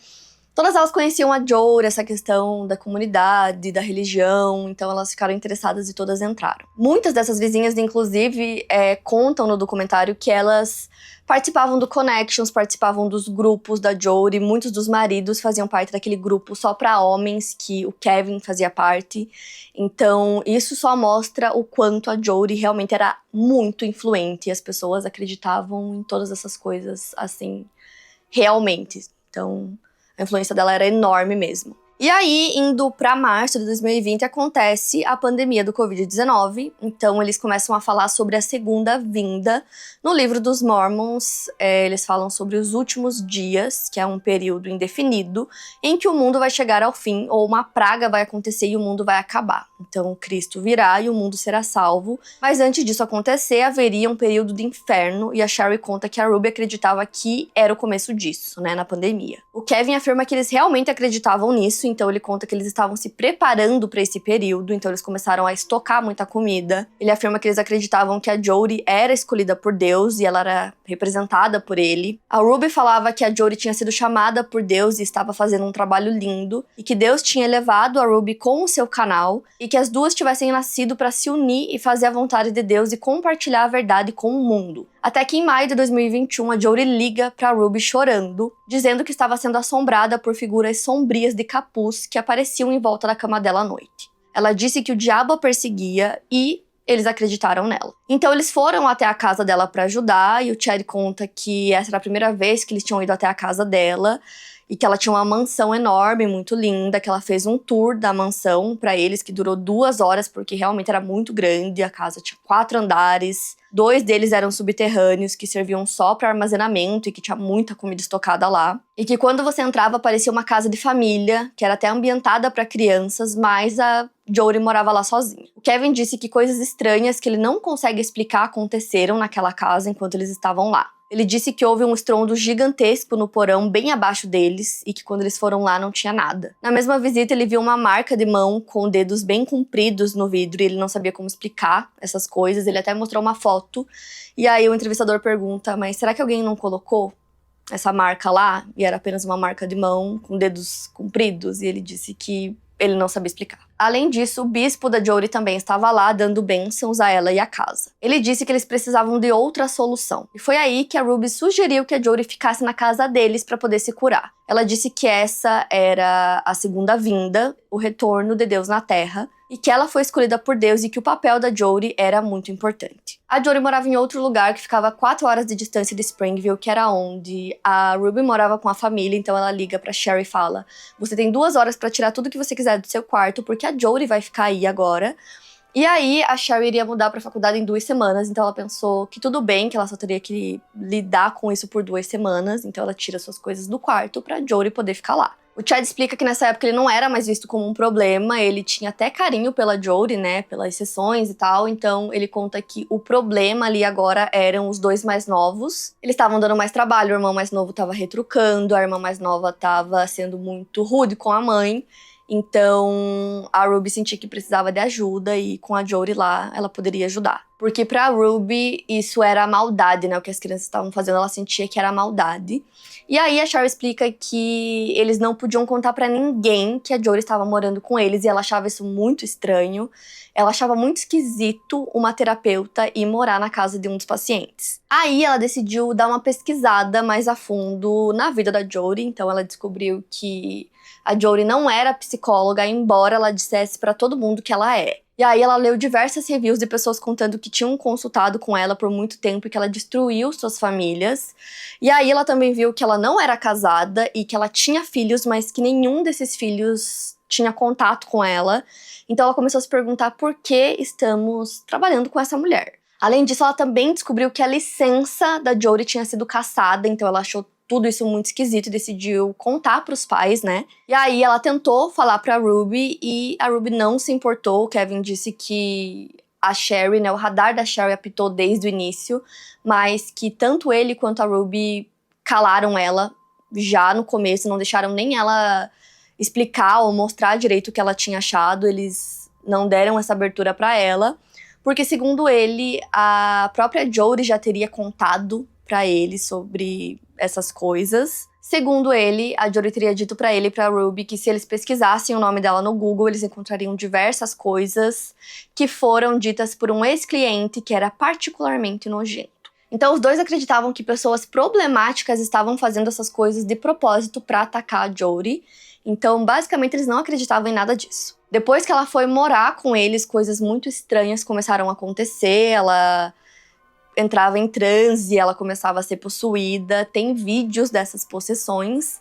todas elas conheciam a Jodie, essa questão da comunidade, da religião, então elas ficaram interessadas e todas entraram. Muitas dessas vizinhas, inclusive, contam no documentário que elas participavam do Connections, participavam dos grupos da Jodie, muitos dos maridos faziam parte daquele grupo só para homens, que o Kevin fazia parte. Então, isso só mostra o quanto a Jodie realmente era muito influente e as pessoas acreditavam em todas essas coisas, assim, realmente. Então, a influência dela era enorme mesmo. E aí, indo para março de 2020, acontece a pandemia do Covid-19. Então, eles começam a falar sobre a segunda vinda. No livro dos Mormons, eles falam sobre os últimos dias, que é um período indefinido, em que o mundo vai chegar ao fim, ou uma praga vai acontecer e o mundo vai acabar. Então, Cristo virá e o mundo será salvo. Mas antes disso acontecer, haveria um período de inferno, e a Sherry conta que a Ruby acreditava que era o começo disso, né, na pandemia. O Kevin afirma que eles realmente acreditavam nisso, então ele conta que eles estavam se preparando para esse período, então eles começaram a estocar muita comida. Ele afirma que eles acreditavam que a Jodie era escolhida por Deus e ela era representada por ele. A Ruby falava que a Jodie tinha sido chamada por Deus e estava fazendo um trabalho lindo, e que Deus tinha levado a Ruby com o seu canal, e que as duas tivessem nascido para se unir e fazer a vontade de Deus e compartilhar a verdade com o mundo. Até que em maio de 2021, a Jodie liga pra Ruby chorando, dizendo que estava sendo assombrada por figuras sombrias de capuz que apareciam em volta da cama dela à noite. Ela disse que o diabo a perseguia e eles acreditaram nela. Então eles foram até a casa dela para ajudar, e o Chad conta que essa era a primeira vez que eles tinham ido até a casa dela, e que ela tinha uma mansão enorme, muito linda, que ela fez um tour da mansão pra eles, que durou 2 horas, porque realmente era muito grande. A casa tinha 4 andares, 2 deles eram subterrâneos, que serviam só para armazenamento e que tinha muita comida estocada lá. E que quando você entrava, parecia uma casa de família, que era até ambientada para crianças, mas a Jodie morava lá sozinha. O Kevin disse que coisas estranhas que ele não consegue explicar aconteceram naquela casa enquanto eles estavam lá. Ele disse que houve um estrondo gigantesco no porão bem abaixo deles e que quando eles foram lá não tinha nada. Na mesma visita, ele viu uma marca de mão com dedos bem compridos no vidro e ele não sabia como explicar essas coisas. Ele até mostrou uma foto e aí o entrevistador pergunta, mas será que alguém não colocou essa marca lá? E era apenas uma marca de mão com dedos compridos e ele disse que ele não sabia explicar. Além disso, o bispo da Jodie também estava lá dando bênçãos a ela e à casa. Ele disse que eles precisavam de outra solução. E foi aí que a Ruby sugeriu que a Jodie ficasse na casa deles para poder se curar. Ela disse que essa era a segunda vinda, o retorno de Deus na Terra, e que ela foi escolhida por Deus e que o papel da Jodie era muito importante. A Jodie morava em outro lugar que ficava a 4 horas de distância de Springville, que era onde a Ruby morava com a família, então ela liga pra Sherry e fala: você tem 2 horas pra tirar tudo que você quiser do seu quarto, porque a Jodie vai ficar aí agora. E aí a Sherry iria mudar pra faculdade em 2 semanas, então ela pensou que tudo bem, que ela só teria que lidar com isso por 2 semanas, então ela tira suas coisas do quarto pra Jodie poder ficar lá. O Chad explica que nessa época ele não era mais visto como um problema, ele tinha até carinho pela Jodie, né, pelas sessões e tal, então ele conta que o problema ali agora eram os 2 mais novos. Eles estavam dando mais trabalho, o irmão mais novo tava retrucando, a irmã mais nova tava sendo muito rude com a mãe, então a Ruby sentia que precisava de ajuda e com a Jodie lá ela poderia ajudar. Porque pra Ruby isso era maldade, né, o que as crianças estavam fazendo, ela sentia que era maldade. E aí a Sherry explica que eles não podiam contar pra ninguém que a Jodie estava morando com eles e ela achava isso muito estranho. Ela achava muito esquisito uma terapeuta ir morar na casa de um dos pacientes. Aí ela decidiu dar uma pesquisada mais a fundo na vida da Jodie, então ela descobriu que a Jodie não era psicóloga, embora ela dissesse pra todo mundo que ela é. E aí ela leu diversas reviews de pessoas contando que tinham consultado com ela por muito tempo e que ela destruiu suas famílias. E aí ela também viu que ela não era casada e que ela tinha filhos, mas que nenhum desses filhos tinha contato com ela. Então ela começou a se perguntar por que estamos trabalhando com essa mulher. Além disso, ela também descobriu que a licença da Jodie tinha sido cassada, então ela achou tudo isso muito esquisito e decidiu contar pros pais, né? E aí ela tentou falar pra Ruby e a Ruby não se importou. O Kevin disse que a Sherry, né, o radar da Sherry apitou desde o início, mas que tanto ele quanto a Ruby calaram ela já no começo, não deixaram nem ela explicar ou mostrar direito o que ela tinha achado, eles não deram essa abertura pra ela, porque segundo ele, a própria Jodie já teria contado pra ele sobre essas coisas. Segundo ele, a Jodie teria dito pra ele e pra Ruby que se eles pesquisassem o nome dela no Google, eles encontrariam diversas coisas que foram ditas por um ex-cliente que era particularmente nojento. Então os dois acreditavam que pessoas problemáticas estavam fazendo essas coisas de propósito pra atacar a Jodie. Então basicamente eles não acreditavam em nada disso. Depois que ela foi morar com eles, coisas muito estranhas começaram a acontecer, ela entrava em transe, ela começava a ser possuída. Tem vídeos dessas possessões.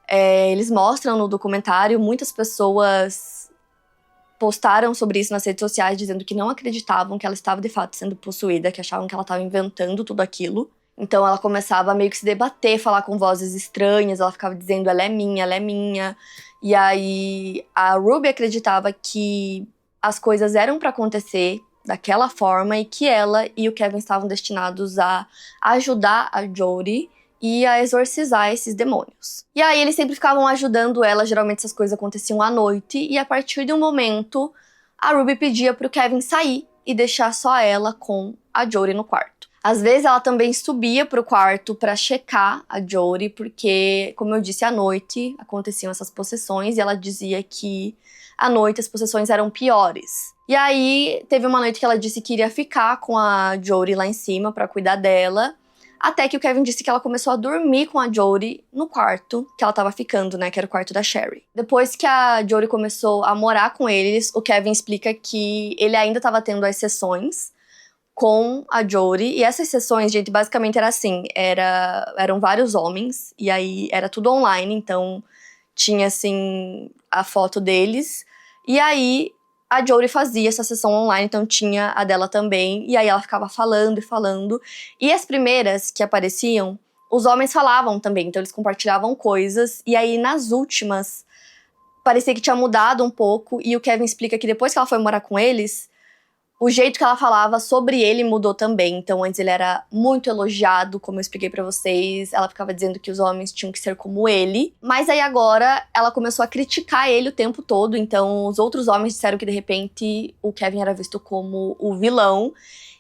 Eles mostram no documentário, muitas pessoas postaram sobre isso nas redes sociais, dizendo que não acreditavam que ela estava de fato sendo possuída, que achavam que ela estava inventando tudo aquilo. Então ela começava a meio que se debater, falar com vozes estranhas, ela ficava dizendo, ela é minha, ela é minha. E aí a Ruby acreditava que as coisas eram pra acontecer daquela forma e que ela e o Kevin estavam destinados a ajudar a Jodie e a exorcizar esses demônios. E aí eles sempre ficavam ajudando ela, geralmente essas coisas aconteciam à noite, e a partir de um momento a Ruby pedia pro Kevin sair e deixar só ela com a Jodie no quarto. Às vezes ela também subia pro quarto pra checar a Jodie, porque, como eu disse, à noite aconteciam essas possessões e ela dizia que à noite as possessões eram piores. E aí teve uma noite que ela disse que iria ficar com a Jodie lá em cima pra cuidar dela, até que o Kevin disse que ela começou a dormir com a Jodie no quarto que ela tava ficando, né, que era o quarto da Sherry. Depois que a Jodie começou a morar com eles, o Kevin explica que ele ainda tava tendo as sessões com a Jodie, e essas sessões, gente, basicamente era assim, eram vários homens, e aí era tudo online, então tinha, assim, a foto deles, e aí a Jodie fazia essa sessão online, então tinha a dela também, e aí ela ficava falando e falando, e as primeiras que apareciam, os homens falavam também, então eles compartilhavam coisas, e aí nas últimas, parecia que tinha mudado um pouco, e o Kevin explica que depois que ela foi morar com eles, O jeito que ela falava sobre ele mudou também. Então, antes ele era muito elogiado, como eu expliquei pra vocês. Ela ficava dizendo que os homens tinham que ser como ele. Mas aí agora, ela começou a criticar ele o tempo todo. Então, os outros homens disseram que, de repente, o Kevin era visto como o vilão.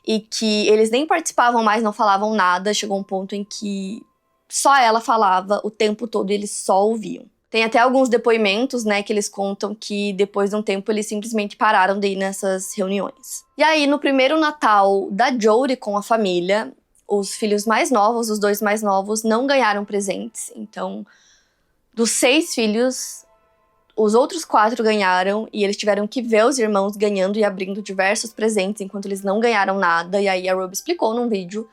E que eles nem participavam mais, não falavam nada. Chegou um ponto em que só ela falava o tempo todo e eles só ouviam. Tem até alguns depoimentos, né, que eles contam que depois de um tempo eles simplesmente pararam de ir nessas reuniões. E aí, no primeiro Natal da Jodie com a família, os filhos mais novos, os 2 mais novos, não ganharam presentes. Então, dos 6 filhos, os outros 4 ganharam e eles tiveram que ver os irmãos ganhando e abrindo diversos presentes enquanto eles não ganharam nada. E aí a Ruby explicou num vídeo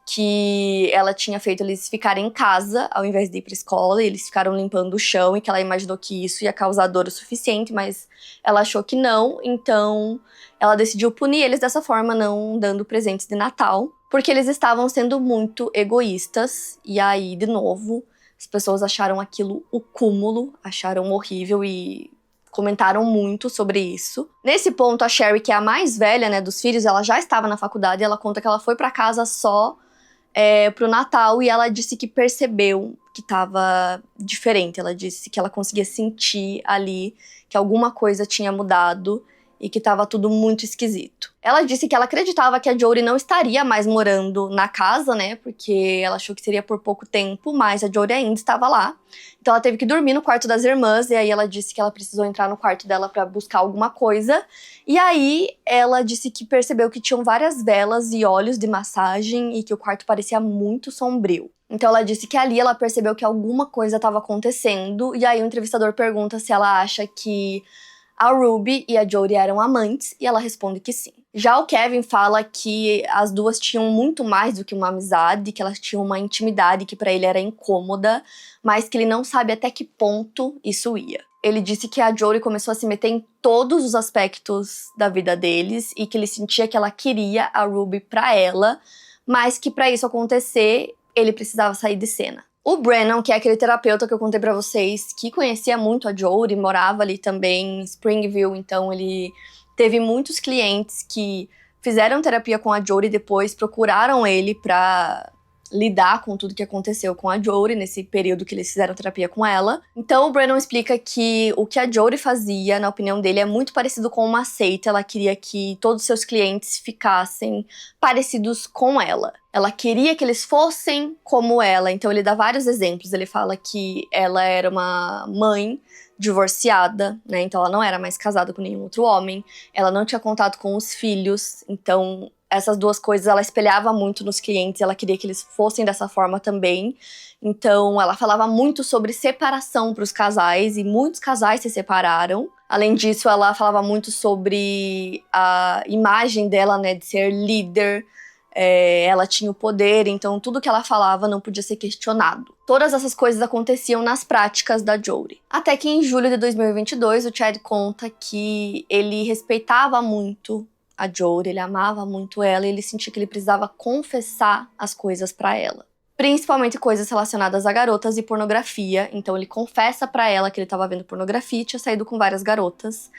que ela tinha feito eles ficarem em casa ao invés de ir pra escola, e eles ficaram limpando o chão e que ela imaginou que isso ia causar dor o suficiente, mas ela achou que não, então ela decidiu punir eles dessa forma, não dando presentes de Natal, porque eles estavam sendo muito egoístas. E aí, de novo, as pessoas acharam aquilo o cúmulo, acharam horrível e comentaram muito sobre isso. Nesse ponto, a Sherry, que é a mais velha, né, dos filhos, ela já estava na faculdade e ela conta que ela foi pra casa só pro Natal e ela disse que percebeu que tava diferente. Ela disse que ela conseguia sentir ali que alguma coisa tinha mudado e que tava tudo muito esquisito. Ela disse que ela acreditava que a Jodie não estaria mais morando na casa, né, porque ela achou que seria por pouco tempo, mas a Jodie ainda estava lá. Então ela teve que dormir no quarto das irmãs, e aí ela disse que ela precisou entrar no quarto dela pra buscar alguma coisa. E aí ela disse que percebeu que tinham várias velas e óleos de massagem e que o quarto parecia muito sombrio. Então ela disse que ali ela percebeu que alguma coisa estava acontecendo, e aí o entrevistador pergunta se ela acha que a Ruby e a Jodie eram amantes, e ela responde que sim. Já o Kevin fala que as duas tinham muito mais do que uma amizade, que elas tinham uma intimidade que pra ele era incômoda, mas que ele não sabe até que ponto isso ia. Ele disse que a Jodie começou a se meter em todos os aspectos da vida deles e que ele sentia que ela queria a Ruby pra ela, mas que pra isso acontecer, ele precisava sair de cena. O Brennan, que é aquele terapeuta que eu contei pra vocês, que conhecia muito a Jodie, morava ali também em Springville, então ele teve muitos clientes que fizeram terapia com a Jodie e depois procuraram ele pra lidar com tudo que aconteceu com a Jodie nesse período que eles fizeram terapia com ela. Então o Brennan explica que o que a Jodie fazia, na opinião dele, é muito parecido com uma seita. Ela queria que todos os seus clientes ficassem parecidos com ela. Ela queria que eles fossem como ela, então ele dá vários exemplos. Ele fala que ela era uma mãe divorciada, né? Então ela não era mais casada com nenhum outro homem. Ela não tinha contato com os filhos, então essas duas coisas ela espelhava muito nos clientes, ela queria que eles fossem dessa forma também. Então ela falava muito sobre separação para os casais, e muitos casais se separaram. Além disso, ela falava muito sobre a imagem dela, né, de ser líder. Ela tinha o poder, então tudo que ela falava não podia ser questionado. Todas essas coisas aconteciam nas práticas da Jodie. Até que em julho de 2022, o Chad conta que ele respeitava muito a Jodie, ele amava muito ela e ele sentia que ele precisava confessar as coisas pra ela. Principalmente coisas relacionadas a garotas e pornografia. Então ele confessa pra ela que ele tava vendo pornografia e tinha saído com várias garotas.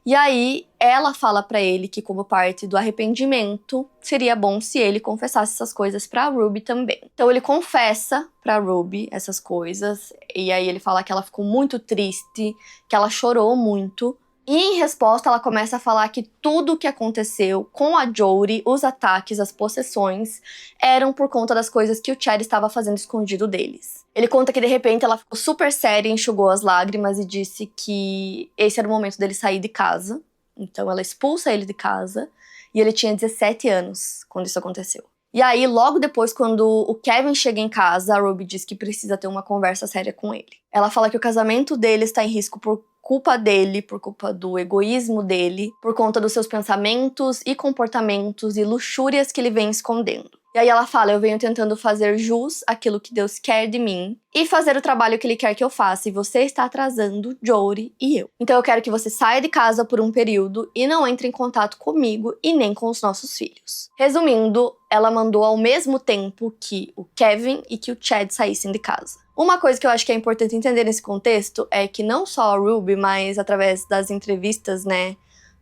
E aí ela fala pra ele que, como parte do arrependimento, seria bom se ele confessasse essas coisas pra Ruby também. Então ele confessa pra Ruby essas coisas, e aí ele fala que ela ficou muito triste, que ela chorou muito. E em resposta, ela começa a falar que tudo o que aconteceu com a Jodie, os ataques, as possessões, eram por conta das coisas que o Chad estava fazendo escondido deles. Ele conta que de repente ela ficou super séria, enxugou as lágrimas e disse que esse era o momento dele sair de casa. Então ela expulsa ele de casa, e ele tinha 17 anos quando isso aconteceu. E aí, logo depois, quando o Kevin chega em casa, a Ruby diz que precisa ter uma conversa séria com ele. Ela fala que o casamento dele está em risco por culpa dele, por culpa do egoísmo dele, por conta dos seus pensamentos e comportamentos e luxúrias que ele vem escondendo. E aí ela fala: eu venho tentando fazer jus àquilo que Deus quer de mim e fazer o trabalho que ele quer que eu faça, e você está atrasando Jodie e eu. Então eu quero que você saia de casa por um período e não entre em contato comigo e nem com os nossos filhos. Resumindo, ela mandou ao mesmo tempo que o Kevin e que o Chad saíssem de casa. Uma coisa que eu acho que é importante entender nesse contexto é que não só a Ruby, mas através das entrevistas, né,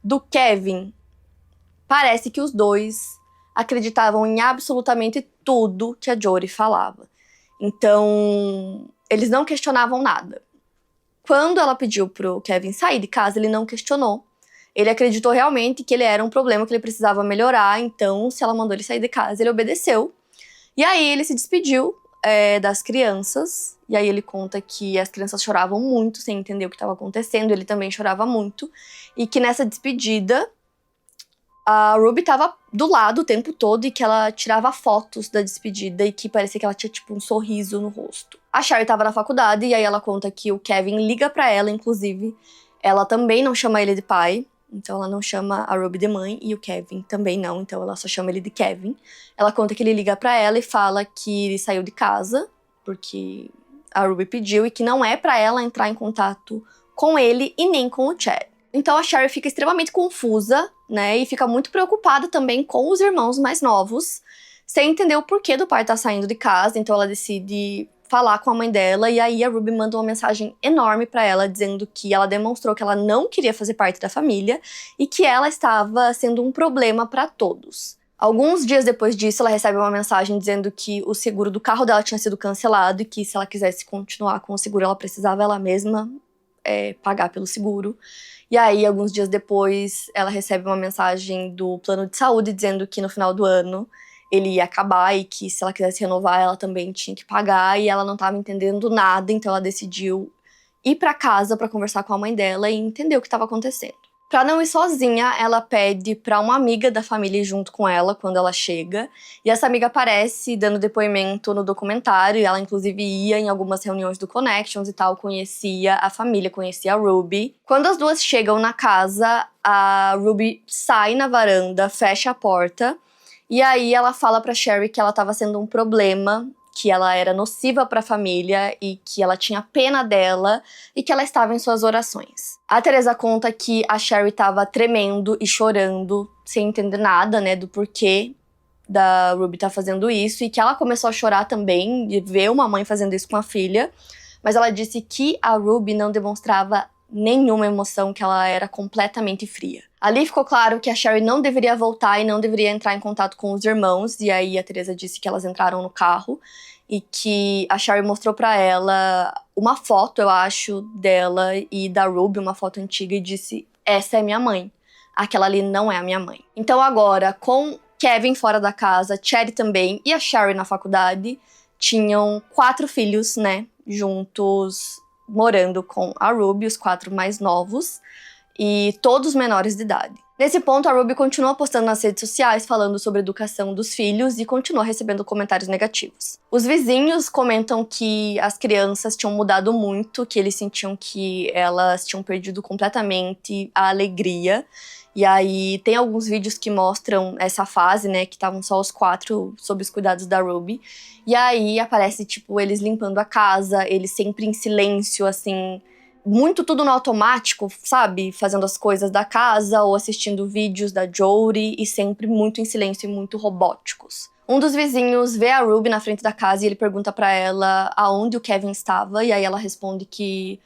do Kevin, Parece que os dois acreditavam em absolutamente tudo que a Jory falava. Então, eles não questionavam nada. Quando ela pediu pro Kevin sair de casa, ele não questionou. Ele acreditou realmente que ele era um problema que ele precisava melhorar, então, se ela mandou ele sair de casa, ele obedeceu. E aí, ele se despediu das crianças, e aí ele conta que as crianças choravam muito, sem entender o que estava acontecendo, ele também chorava muito, e que nessa despedida, a Ruby estava do lado o tempo todo e que ela tirava fotos da despedida e que parecia que ela tinha, tipo, um sorriso no rosto. A Sherry estava na faculdade e aí ela conta que o Kevin liga pra ela, inclusive. Ela também não chama ele de pai, então ela não chama a Ruby de mãe, e o Kevin também não, então ela só chama ele de Kevin. Ela conta que ele liga pra ela e fala que ele saiu de casa, porque a Ruby pediu, e que não é pra ela entrar em contato com ele e nem com o Chad. Então a Sherry fica extremamente confusa, né, e fica muito preocupada também com os irmãos mais novos, sem entender o porquê do pai estar saindo de casa, então ela decide falar com a mãe dela, e aí a Ruby manda uma mensagem enorme pra ela, dizendo que ela demonstrou que ela não queria fazer parte da família e que ela estava sendo um problema pra todos. Alguns dias depois disso, ela recebe uma mensagem dizendo que o seguro do carro dela tinha sido cancelado e que se ela quisesse continuar com o seguro, ela precisava ela mesma pagar pelo seguro. E aí, alguns dias depois, ela recebe uma mensagem do plano de saúde dizendo que no final do ano ele ia acabar e que se ela quisesse renovar, ela também tinha que pagar, e ela não estava entendendo nada, então ela decidiu ir para casa para conversar com a mãe dela e entender o que estava acontecendo. Para não ir sozinha, ela pede para uma amiga da família ir junto com ela quando ela chega, e essa amiga aparece dando depoimento no documentário, e ela inclusive ia em algumas reuniões do Connections e tal, conhecia a família, conhecia a Ruby. Quando as duas chegam na casa, a Ruby sai na varanda, fecha a porta, e aí ela fala pra Sherry que ela tava sendo um problema, que ela era nociva pra família e que ela tinha pena dela e que ela estava em suas orações. A Teresa conta que a Sherry tava tremendo e chorando, sem entender nada, né, do porquê da Ruby tá fazendo isso, e que ela começou a chorar também de ver uma mãe fazendo isso com a filha, mas ela disse que a Ruby não demonstrava nenhuma emoção, que ela era completamente fria. Ali ficou claro que a Sherry não deveria voltar e não deveria entrar em contato com os irmãos, e aí a Teresa disse que elas entraram no carro e que a Sherry mostrou pra ela uma foto, eu acho, dela e da Ruby, uma foto antiga, e disse: "Essa é minha mãe. Aquela ali não é a minha mãe." Então agora, com Kevin fora da casa, Chad também e a Sherry na faculdade, tinham 4 filhos, né, juntos, morando com a Ruby, os 4 mais novos, e todos menores de idade. Nesse ponto, a Ruby continua postando nas redes sociais falando sobre a educação dos filhos e continua recebendo comentários negativos. Os vizinhos comentam que as crianças tinham mudado muito, que eles sentiam que elas tinham perdido completamente a alegria. E aí tem alguns vídeos que mostram essa fase, né, que estavam só os 4 sob os cuidados da Ruby. E aí aparece, tipo, eles limpando a casa, eles sempre em silêncio, assim, muito tudo no automático, sabe? Fazendo as coisas da casa ou assistindo vídeos da Jory, e sempre muito em silêncio e muito robóticos. Um dos vizinhos vê a Ruby na frente da casa e ele pergunta pra ela aonde o Kevin estava, e aí ela responde que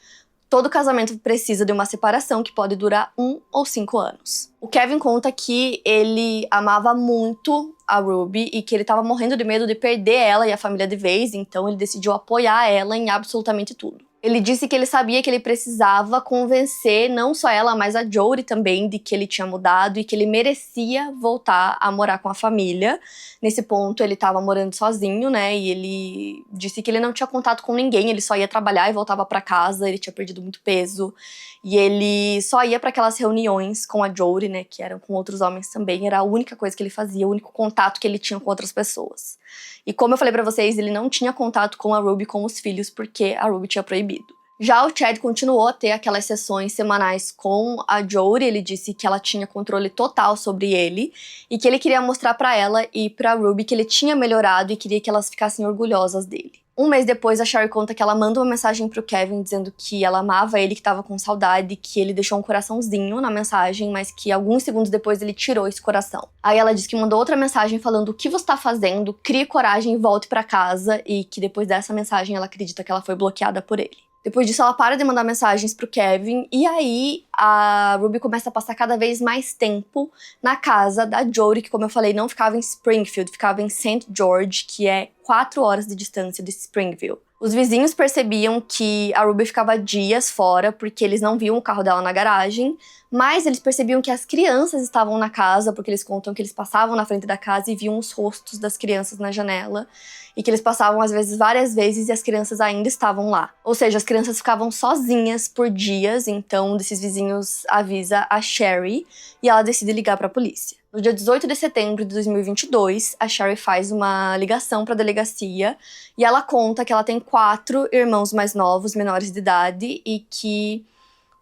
todo casamento precisa de uma separação que pode durar 1 ou 5 anos. O Kevin conta que ele amava muito a Ruby e que ele estava morrendo de medo de perder ela e a família de vez, então ele decidiu apoiar ela em absolutamente tudo. Ele disse que ele sabia que ele precisava convencer não só ela, mas a Jory também, de que ele tinha mudado e que ele merecia voltar a morar com a família. Nesse ponto, ele estava morando sozinho, né? E ele disse que ele não tinha contato com ninguém, ele só ia trabalhar e voltava para casa, ele tinha perdido muito peso. E ele só ia para aquelas reuniões com a Jory, né? Que eram com outros homens também. Era a única coisa que ele fazia, o único contato que ele tinha com outras pessoas. E como eu falei pra vocês, ele não tinha contato com a Ruby, com os filhos, porque a Ruby tinha proibido. Já o Chad continuou a ter aquelas sessões semanais com a Jory. Ele disse que ela tinha controle total sobre ele e que ele queria mostrar pra ela e pra Ruby que ele tinha melhorado e queria que elas ficassem orgulhosas dele. Um mês depois, a Sherry conta que ela manda uma mensagem pro Kevin dizendo que ela amava ele, que tava com saudade, que ele deixou um coraçãozinho na mensagem, mas que alguns segundos depois ele tirou esse coração. Aí ela diz que mandou outra mensagem falando: "O que você tá fazendo? Crie coragem e volte pra casa", e que depois dessa mensagem ela acredita que ela foi bloqueada por ele. Depois disso, ela para de mandar mensagens pro Kevin, e aí a Ruby começa a passar cada vez mais tempo na casa da Jodie, que, como eu falei, não ficava em Springfield, ficava em St. George, que é 4 horas de distância de Springville. Os vizinhos percebiam que a Ruby ficava dias fora, porque eles não viam o carro dela na garagem, mas eles percebiam que as crianças estavam na casa, porque eles contam que eles passavam na frente da casa e viam os rostos das crianças na janela, e que eles passavam, às vezes, várias vezes e as crianças ainda estavam lá. Ou seja, as crianças ficavam sozinhas por dias, então um desses vizinhos avisa a Sherry e ela decide ligar para a polícia. No dia 18 de setembro de 2022, a Sherry faz uma ligação para a delegacia e ela conta que ela tem 4 irmãos mais novos, menores de idade, e que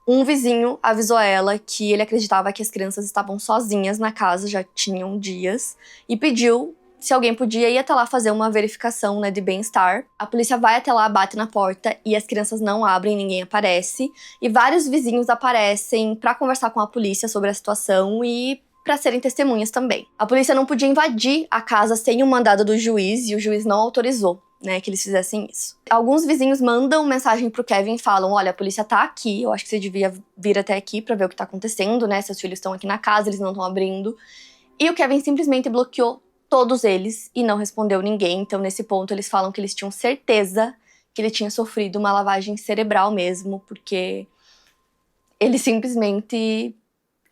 um vizinho avisou ela que ele acreditava que as crianças estavam sozinhas na casa, já tinham dias, e pediu se alguém podia ir até lá fazer uma verificação, de bem-estar. A polícia vai até lá, bate na porta e as crianças não abrem, ninguém aparece. E vários vizinhos aparecem para conversar com a polícia sobre a situação e para serem testemunhas também. A polícia não podia invadir a casa sem o mandado do juiz e o juiz não autorizou, que eles fizessem isso. Alguns vizinhos mandam mensagem pro Kevin e falam: olha, a polícia tá aqui, eu acho que você devia vir até aqui pra ver o que tá acontecendo, seus filhos estão aqui na casa, eles não estão abrindo. E o Kevin simplesmente bloqueou todos eles e não respondeu ninguém. Então, nesse ponto, eles falam que eles tinham certeza que ele tinha sofrido uma lavagem cerebral mesmo, porque ele simplesmente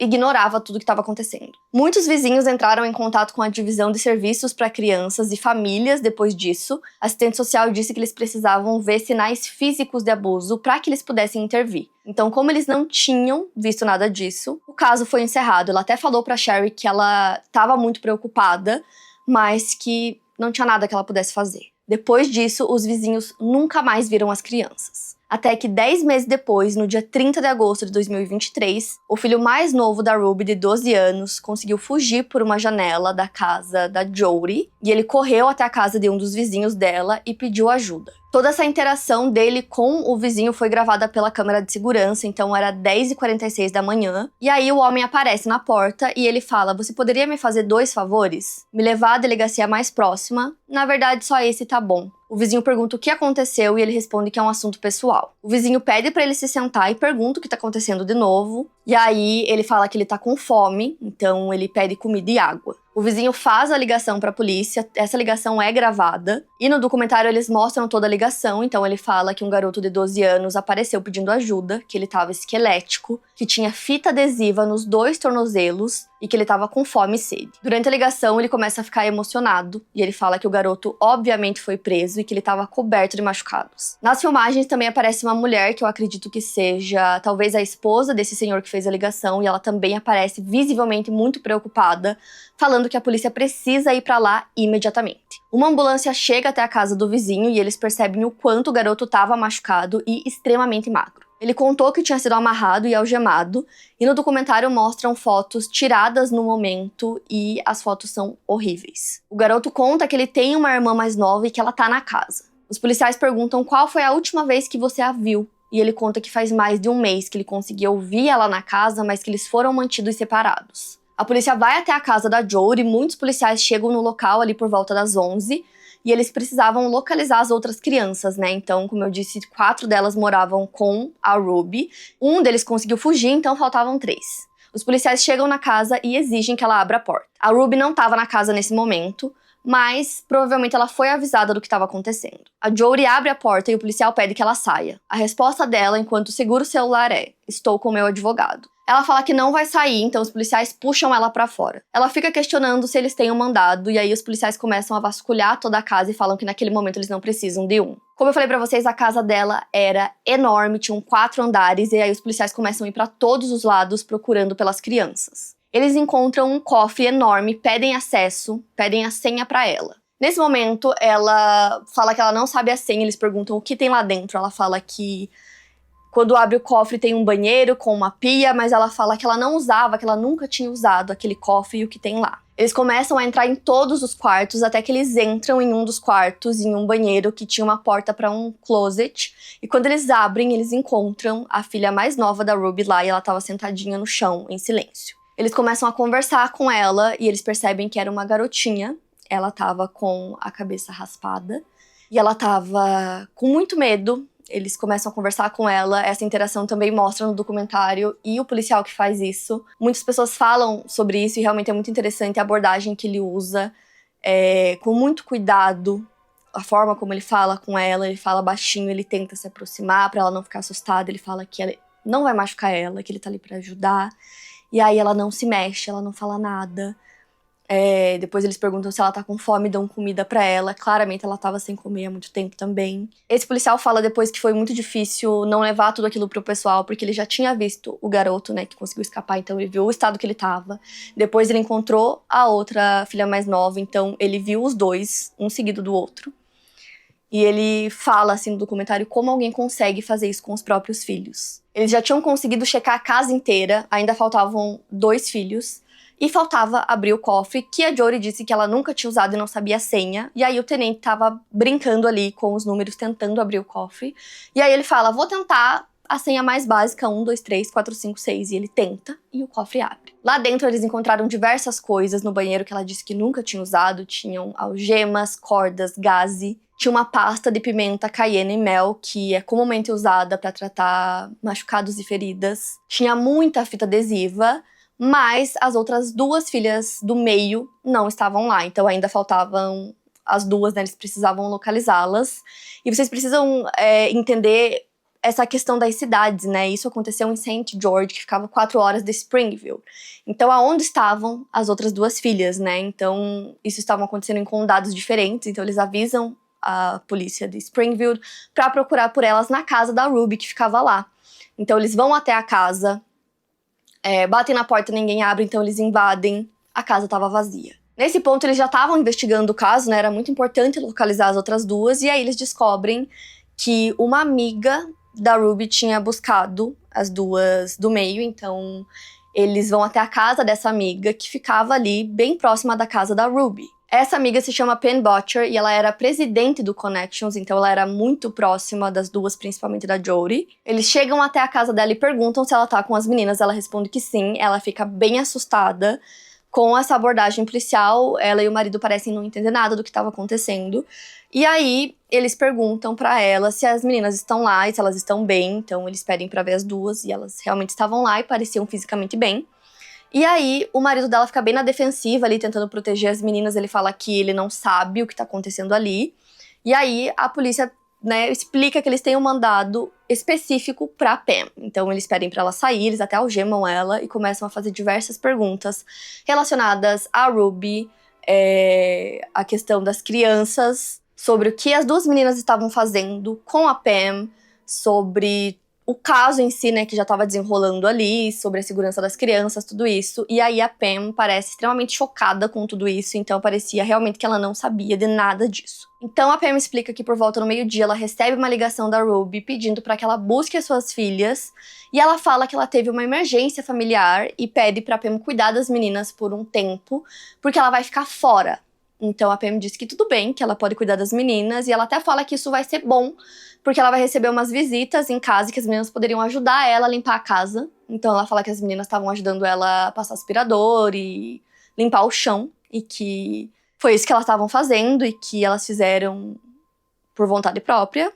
ignorava tudo que estava acontecendo. Muitos vizinhos entraram em contato com a divisão de serviços para crianças e famílias depois disso. A assistente social disse que eles precisavam ver sinais físicos de abuso para que eles pudessem intervir. Então, como eles não tinham visto nada disso, o caso foi encerrado. Ela até falou para Sherry que ela estava muito preocupada, mas que não tinha nada que ela pudesse fazer. Depois disso, os vizinhos nunca mais viram as crianças. Até que 10 meses depois, no dia 30 de agosto de 2023, o filho mais novo da Ruby, de 12 anos, conseguiu fugir por uma janela da casa da Jodie, e ele correu até a casa de um dos vizinhos dela e pediu ajuda. Toda essa interação dele com o vizinho foi gravada pela câmera de segurança, então era 10h46 da manhã. E aí o homem aparece na porta e ele fala: você poderia me fazer 2 favores? Me levar à delegacia mais próxima? Na verdade, só esse tá bom. O vizinho pergunta o que aconteceu e ele responde que é um assunto pessoal. O vizinho pede pra ele se sentar e pergunta o que tá acontecendo de novo. E aí ele fala que ele tá com fome, então ele pede comida e água. O vizinho faz a ligação para a polícia, essa ligação é gravada, e no documentário eles mostram toda a ligação. Então ele fala que um garoto de 12 anos apareceu pedindo ajuda, que ele estava esquelético, que tinha fita adesiva nos 2 tornozelos e que ele estava com fome e sede. Durante a ligação ele começa a ficar emocionado e ele fala que o garoto obviamente foi preso e que ele estava coberto de machucados. Nas filmagens também aparece uma mulher que eu acredito que seja talvez a esposa desse senhor que fez a ligação, e ela também aparece visivelmente muito preocupada, falando que a polícia precisa ir pra lá imediatamente. Uma ambulância chega até a casa do vizinho e eles percebem o quanto o garoto estava machucado e extremamente magro. Ele contou que tinha sido amarrado e algemado, e no documentário mostram fotos tiradas no momento e as fotos são horríveis. O garoto conta que ele tem uma irmã mais nova e que ela tá na casa. Os policiais perguntam qual foi a última vez que você a viu, e ele conta que faz mais de 1 mês que ele conseguiu ouvir ela na casa, mas que eles foram mantidos separados. A polícia vai até a casa da Jodie, muitos policiais chegam no local ali por volta das 11, e eles precisavam localizar as outras crianças, Então, como eu disse, 4 delas moravam com a Ruby. Um deles conseguiu fugir, então faltavam 3. Os policiais chegam na casa e exigem que ela abra a porta. A Ruby não estava na casa nesse momento, mas provavelmente ela foi avisada do que estava acontecendo. A Jodie abre a porta e o policial pede que ela saia. A resposta dela, enquanto segura o celular, é: estou com meu advogado. Ela fala que não vai sair, então os policiais puxam ela pra fora. Ela fica questionando se eles têm um mandado, e aí os policiais começam a vasculhar toda a casa e falam que naquele momento eles não precisam de um. Como eu falei pra vocês, a casa dela era enorme, tinham 4 andares, e aí os policiais começam a ir pra todos os lados procurando pelas crianças. Eles encontram um cofre enorme, pedem acesso, pedem a senha pra ela. Nesse momento, ela fala que ela não sabe a senha, eles perguntam o que tem lá dentro. Ela fala que quando abre o cofre tem um banheiro com uma pia, mas ela fala que ela não usava, que ela nunca tinha usado aquele cofre e o que tem lá. Eles começam a entrar em todos os quartos, até que eles entram em um dos quartos, em um banheiro que tinha uma porta para um closet. E quando eles abrem, eles encontram a filha mais nova da Ruby lá, e ela estava sentadinha no chão, em silêncio. Eles começam a conversar com ela e eles percebem que era uma garotinha. Ela estava com a cabeça raspada e ela estava com muito medo. eles começam a conversar com ela. Essa interação também mostra no documentário, e o policial que faz isso. Muitas pessoas falam sobre isso e realmente é muito interessante a abordagem que ele usa, com muito cuidado. A forma como ele fala com ela, ele fala baixinho, ele tenta se aproximar pra ela não ficar assustada. Ele fala que ela não vai machucar ela, que ele tá ali pra ajudar. E aí ela não se mexe, ela não fala nada. Depois eles perguntam se ela tá com fome, dão comida pra ela. Claramente ela tava sem comer há muito tempo também. Esse policial fala depois que foi muito difícil não levar tudo aquilo pro pessoal, porque ele já tinha visto o garoto, né, que conseguiu escapar, então ele viu o estado que ele tava. Depois ele encontrou a outra filha mais nova, então ele viu os dois, um seguido do outro. E ele fala, assim, no documentário, como alguém consegue fazer isso com os próprios filhos. Eles já tinham conseguido checar a casa inteira, ainda faltavam 2 filhos. E faltava abrir o cofre, que a Jodie disse que ela nunca tinha usado e não sabia a senha. E aí o tenente tava brincando ali com os números, tentando abrir o cofre. E aí ele fala, vou tentar a senha mais básica, 1, 2, 3, 4, 5, 6. E ele tenta, e o cofre abre. Lá dentro eles encontraram diversas coisas no banheiro que ela disse que nunca tinha usado. Tinham algemas, cordas, gaze. Tinha uma pasta de pimenta cayenne e mel, que é comumente usada para tratar machucados e feridas. Tinha muita fita adesiva, mas as outras 2 filhas do meio não estavam lá. Então ainda faltavam as 2, né? Eles precisavam localizá-las. E vocês precisam entender essa questão das cidades, né? Isso aconteceu em St. George, que ficava 4 horas de Springville. Então, aonde estavam as outras 2 filhas, né? Então, isso estava acontecendo em condados diferentes. Então, eles avisam a polícia de Springville para procurar por elas na casa da Ruby, que ficava lá. Então, eles vão até a casa, batem na porta, ninguém abre, então eles invadem. A casa estava vazia. Nesse ponto, eles já estavam investigando o caso, né? Era muito importante localizar as outras 2. E aí, eles descobrem que uma amiga da Ruby tinha buscado as 2 do meio. Então, eles vão até a casa dessa amiga, que ficava ali, bem próxima da casa da Ruby. Essa amiga se chama Penn Butcher e ela era presidente do Connections, então ela era muito próxima das 2, principalmente da Jodie. Eles chegam até a casa dela e perguntam se ela tá com as meninas. Ela responde que sim. Ela fica bem assustada com essa abordagem policial. Ela e o marido parecem não entender nada do que estava acontecendo. E aí, eles perguntam pra ela se as meninas estão lá e se elas estão bem. Então, eles pedem pra ver as 2 e elas realmente estavam lá e pareciam fisicamente bem. E aí, o marido dela fica bem na defensiva ali, tentando proteger as meninas. Ele fala que ele não sabe o que tá acontecendo ali. E aí, a polícia, né, explica que eles têm um mandado específico pra Pam. Então, eles pedem pra ela sair, eles até algemam ela e começam a fazer diversas perguntas relacionadas a Ruby, a questão das crianças, sobre o que as 2 meninas estavam fazendo com a Pam, sobre o caso em si, né, que já tava desenrolando ali, sobre a segurança das crianças, tudo isso. E aí a Pam parece extremamente chocada com tudo isso, então parecia realmente que ela não sabia de nada disso. Então a Pam explica que por volta do meio-dia ela recebe uma ligação da Ruby pedindo para que ela busque as suas filhas, e ela fala que ela teve uma emergência familiar e pede pra Pam cuidar das meninas por um tempo, porque ela vai ficar fora. Então a Pam diz que tudo bem, que ela pode cuidar das meninas, e ela até fala que isso vai ser bom, porque ela vai receber umas visitas em casa e que as meninas poderiam ajudar ela a limpar a casa. Então ela fala que as meninas estavam ajudando ela a passar aspirador e limpar o chão, e que foi isso que elas estavam fazendo e que elas fizeram por vontade própria,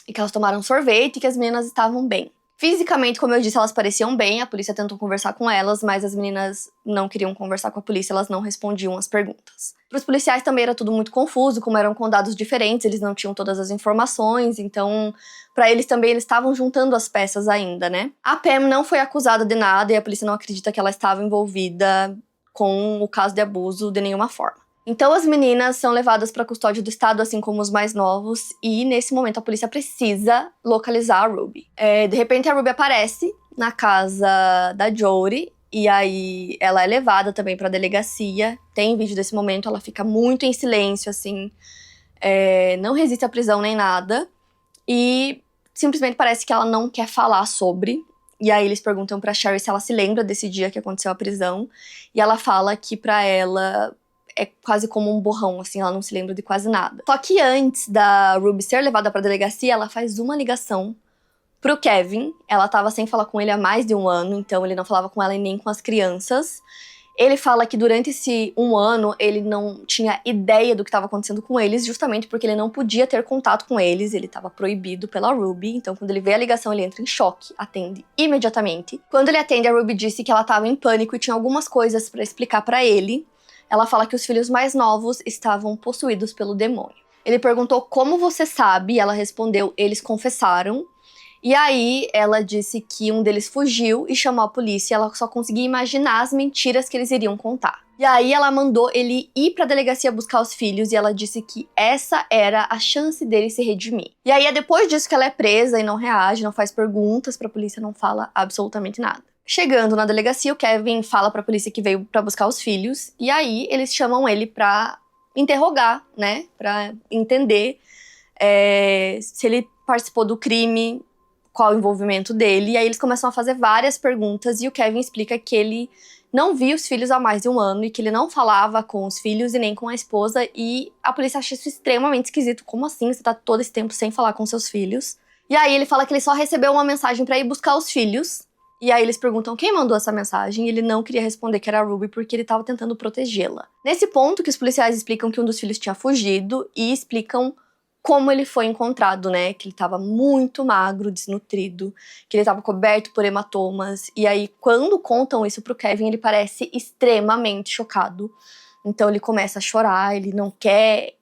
e que elas tomaram sorvete e que as meninas estavam bem. Fisicamente, como eu disse, elas pareciam bem, a polícia tentou conversar com elas, mas as meninas não queriam conversar com a polícia, elas não respondiam as perguntas. Para os policiais também era tudo muito confuso, como eram condados diferentes, eles não tinham todas as informações, então para eles também eles estavam juntando as peças ainda, né? A Pam não foi acusada de nada e a polícia não acredita que ela estava envolvida com o caso de abuso de nenhuma forma. Então as meninas são levadas para custódia do estado, assim como os mais novos, e nesse momento a polícia precisa localizar a Ruby. De repente a Ruby aparece na casa da Jodie, e aí ela é levada também para a delegacia. Tem vídeo desse momento, ela fica muito em silêncio, assim, não resiste à prisão nem nada, e simplesmente parece que ela não quer falar sobre. E aí eles perguntam pra Sherry se ela se lembra desse dia que aconteceu a prisão, e ela fala que pra ela é quase como um borrão, assim, ela não se lembra de quase nada. Só que antes da Ruby ser levada pra delegacia, ela faz uma ligação pro Kevin. Ela tava sem falar com ele há mais de 1 ano, então ele não falava com ela e nem com as crianças. Ele fala que durante esse 1 ano ele não tinha ideia do que estava acontecendo com eles, justamente porque ele não podia ter contato com eles, ele estava proibido pela Ruby. Então quando ele vê a ligação ele entra em choque, atende imediatamente. Quando ele atende, a Ruby disse que ela estava em pânico e tinha algumas coisas para explicar para ele. Ela fala que os filhos mais novos estavam possuídos pelo demônio. Ele perguntou como você sabe, e ela respondeu, eles confessaram. E aí, ela disse que um deles fugiu e chamou a polícia. Ela só conseguia imaginar as mentiras que eles iriam contar. E aí, ela mandou ele ir pra delegacia buscar os filhos. E ela disse que essa era a chance dele se redimir. E aí, é depois disso que ela é presa e não reage, não faz perguntas pra polícia, não fala absolutamente nada. Chegando na delegacia, o Kevin fala pra polícia que veio pra buscar os filhos. E aí, eles chamam ele pra interrogar, né? Pra entender se ele participou do crime, qual o envolvimento dele, e aí eles começam a fazer várias perguntas, e o Kevin explica que ele não via os filhos há mais de 1 ano, e que ele não falava com os filhos e nem com a esposa, e a polícia acha isso extremamente esquisito. Como assim você tá todo esse tempo sem falar com seus filhos? E aí ele fala que ele só recebeu uma mensagem pra ir buscar os filhos, e aí eles perguntam quem mandou essa mensagem, e ele não queria responder que era a Ruby porque ele tava tentando protegê-la. Nesse ponto que os policiais explicam que um dos filhos tinha fugido, e explicam como ele foi encontrado, né? Que ele tava muito magro, desnutrido, que ele tava coberto por hematomas. E aí, quando contam isso pro Kevin, ele parece extremamente chocado. Então ele começa a chorar, ele não quer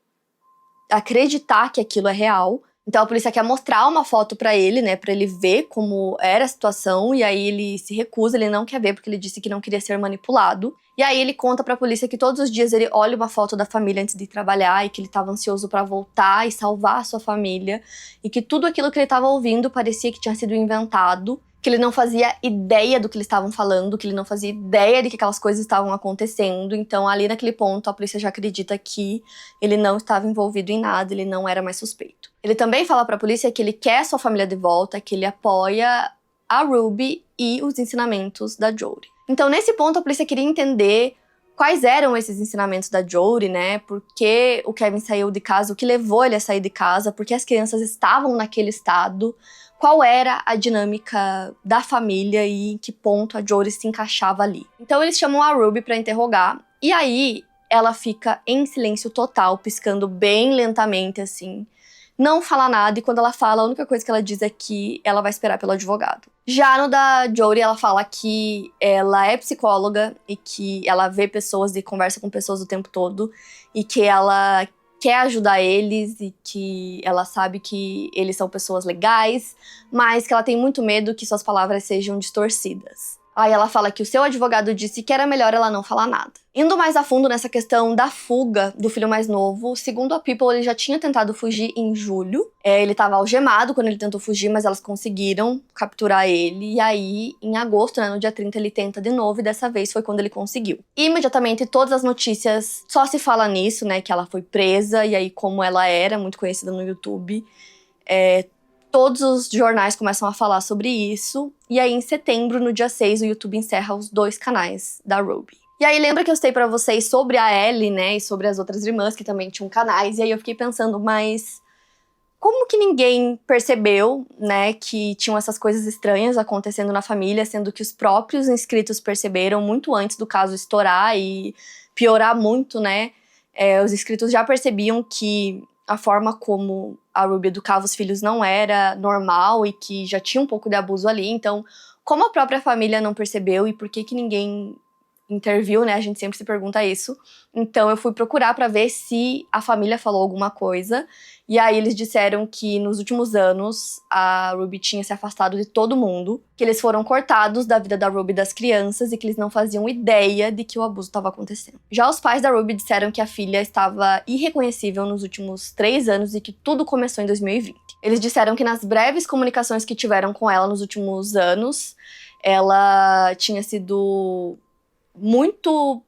acreditar que aquilo é real. Então a polícia quer mostrar uma foto pra ele, né, pra ele ver como era a situação, e aí ele se recusa, ele não quer ver porque ele disse que não queria ser manipulado. E aí ele conta pra polícia que todos os dias ele olha uma foto da família antes de ir trabalhar e que ele tava ansioso pra voltar e salvar a sua família, e que tudo aquilo que ele tava ouvindo parecia que tinha sido inventado, que ele não fazia ideia do que eles estavam falando, que ele não fazia ideia de que aquelas coisas estavam acontecendo. Então ali naquele ponto a polícia já acredita que ele não estava envolvido em nada, ele não era mais suspeito. Ele também fala pra polícia que ele quer sua família de volta, que ele apoia a Ruby e os ensinamentos da Jodie. Então nesse ponto a polícia queria entender quais eram esses ensinamentos da Jodie, né? Por que o Kevin saiu de casa, o que levou ele a sair de casa, por que as crianças estavam naquele estado, qual era a dinâmica da família e em que ponto a Jodie se encaixava ali. Então eles chamam a Ruby pra interrogar, e aí ela fica em silêncio total, piscando bem lentamente, assim. Não fala nada, e quando ela fala, a única coisa que ela diz é que ela vai esperar pelo advogado. Já no da Jodie, ela fala que ela é psicóloga e que ela vê pessoas e conversa com pessoas o tempo todo, e que ela quer ajudar eles e que ela sabe que eles são pessoas legais, mas que ela tem muito medo que suas palavras sejam distorcidas. Aí ela fala que o seu advogado disse que era melhor ela não falar nada. Indo mais a fundo nessa questão da fuga do filho mais novo, segundo a People, ele já tinha tentado fugir em julho. Ele estava algemado quando ele tentou fugir, mas elas conseguiram capturar ele. E aí, em agosto, né, no dia 30, ele tenta de novo, e dessa vez foi quando ele conseguiu. E, imediatamente, todas as notícias só se fala nisso, né, que ela foi presa. E aí, como ela era muito conhecida no YouTube, todos os jornais começam a falar sobre isso. E aí, em setembro, no dia 6, o YouTube encerra os 2 canais da Ruby. E aí, lembra que eu citei pra vocês sobre a Ellie, né, e sobre as outras irmãs que também tinham canais. E aí eu fiquei pensando, mas como que ninguém percebeu, né, que tinham essas coisas estranhas acontecendo na família, sendo que os próprios inscritos perceberam muito antes do caso estourar e piorar muito, né? Os inscritos já percebiam que a forma como a Ruby educava os filhos não era normal e que já tinha um pouco de abuso ali. Então, como a própria família não percebeu e por que ninguém interviu, né? A gente sempre se pergunta isso. Então eu fui procurar pra ver se a família falou alguma coisa. E aí eles disseram que nos últimos anos a Ruby tinha se afastado de todo mundo, que eles foram cortados da vida da Ruby e das crianças e que eles não faziam ideia de que o abuso estava acontecendo. Já os pais da Ruby disseram que a filha estava irreconhecível nos últimos 3 anos e que tudo começou em 2020. Eles disseram que nas breves comunicações que tiveram com ela nos últimos anos, ela tinha sido muito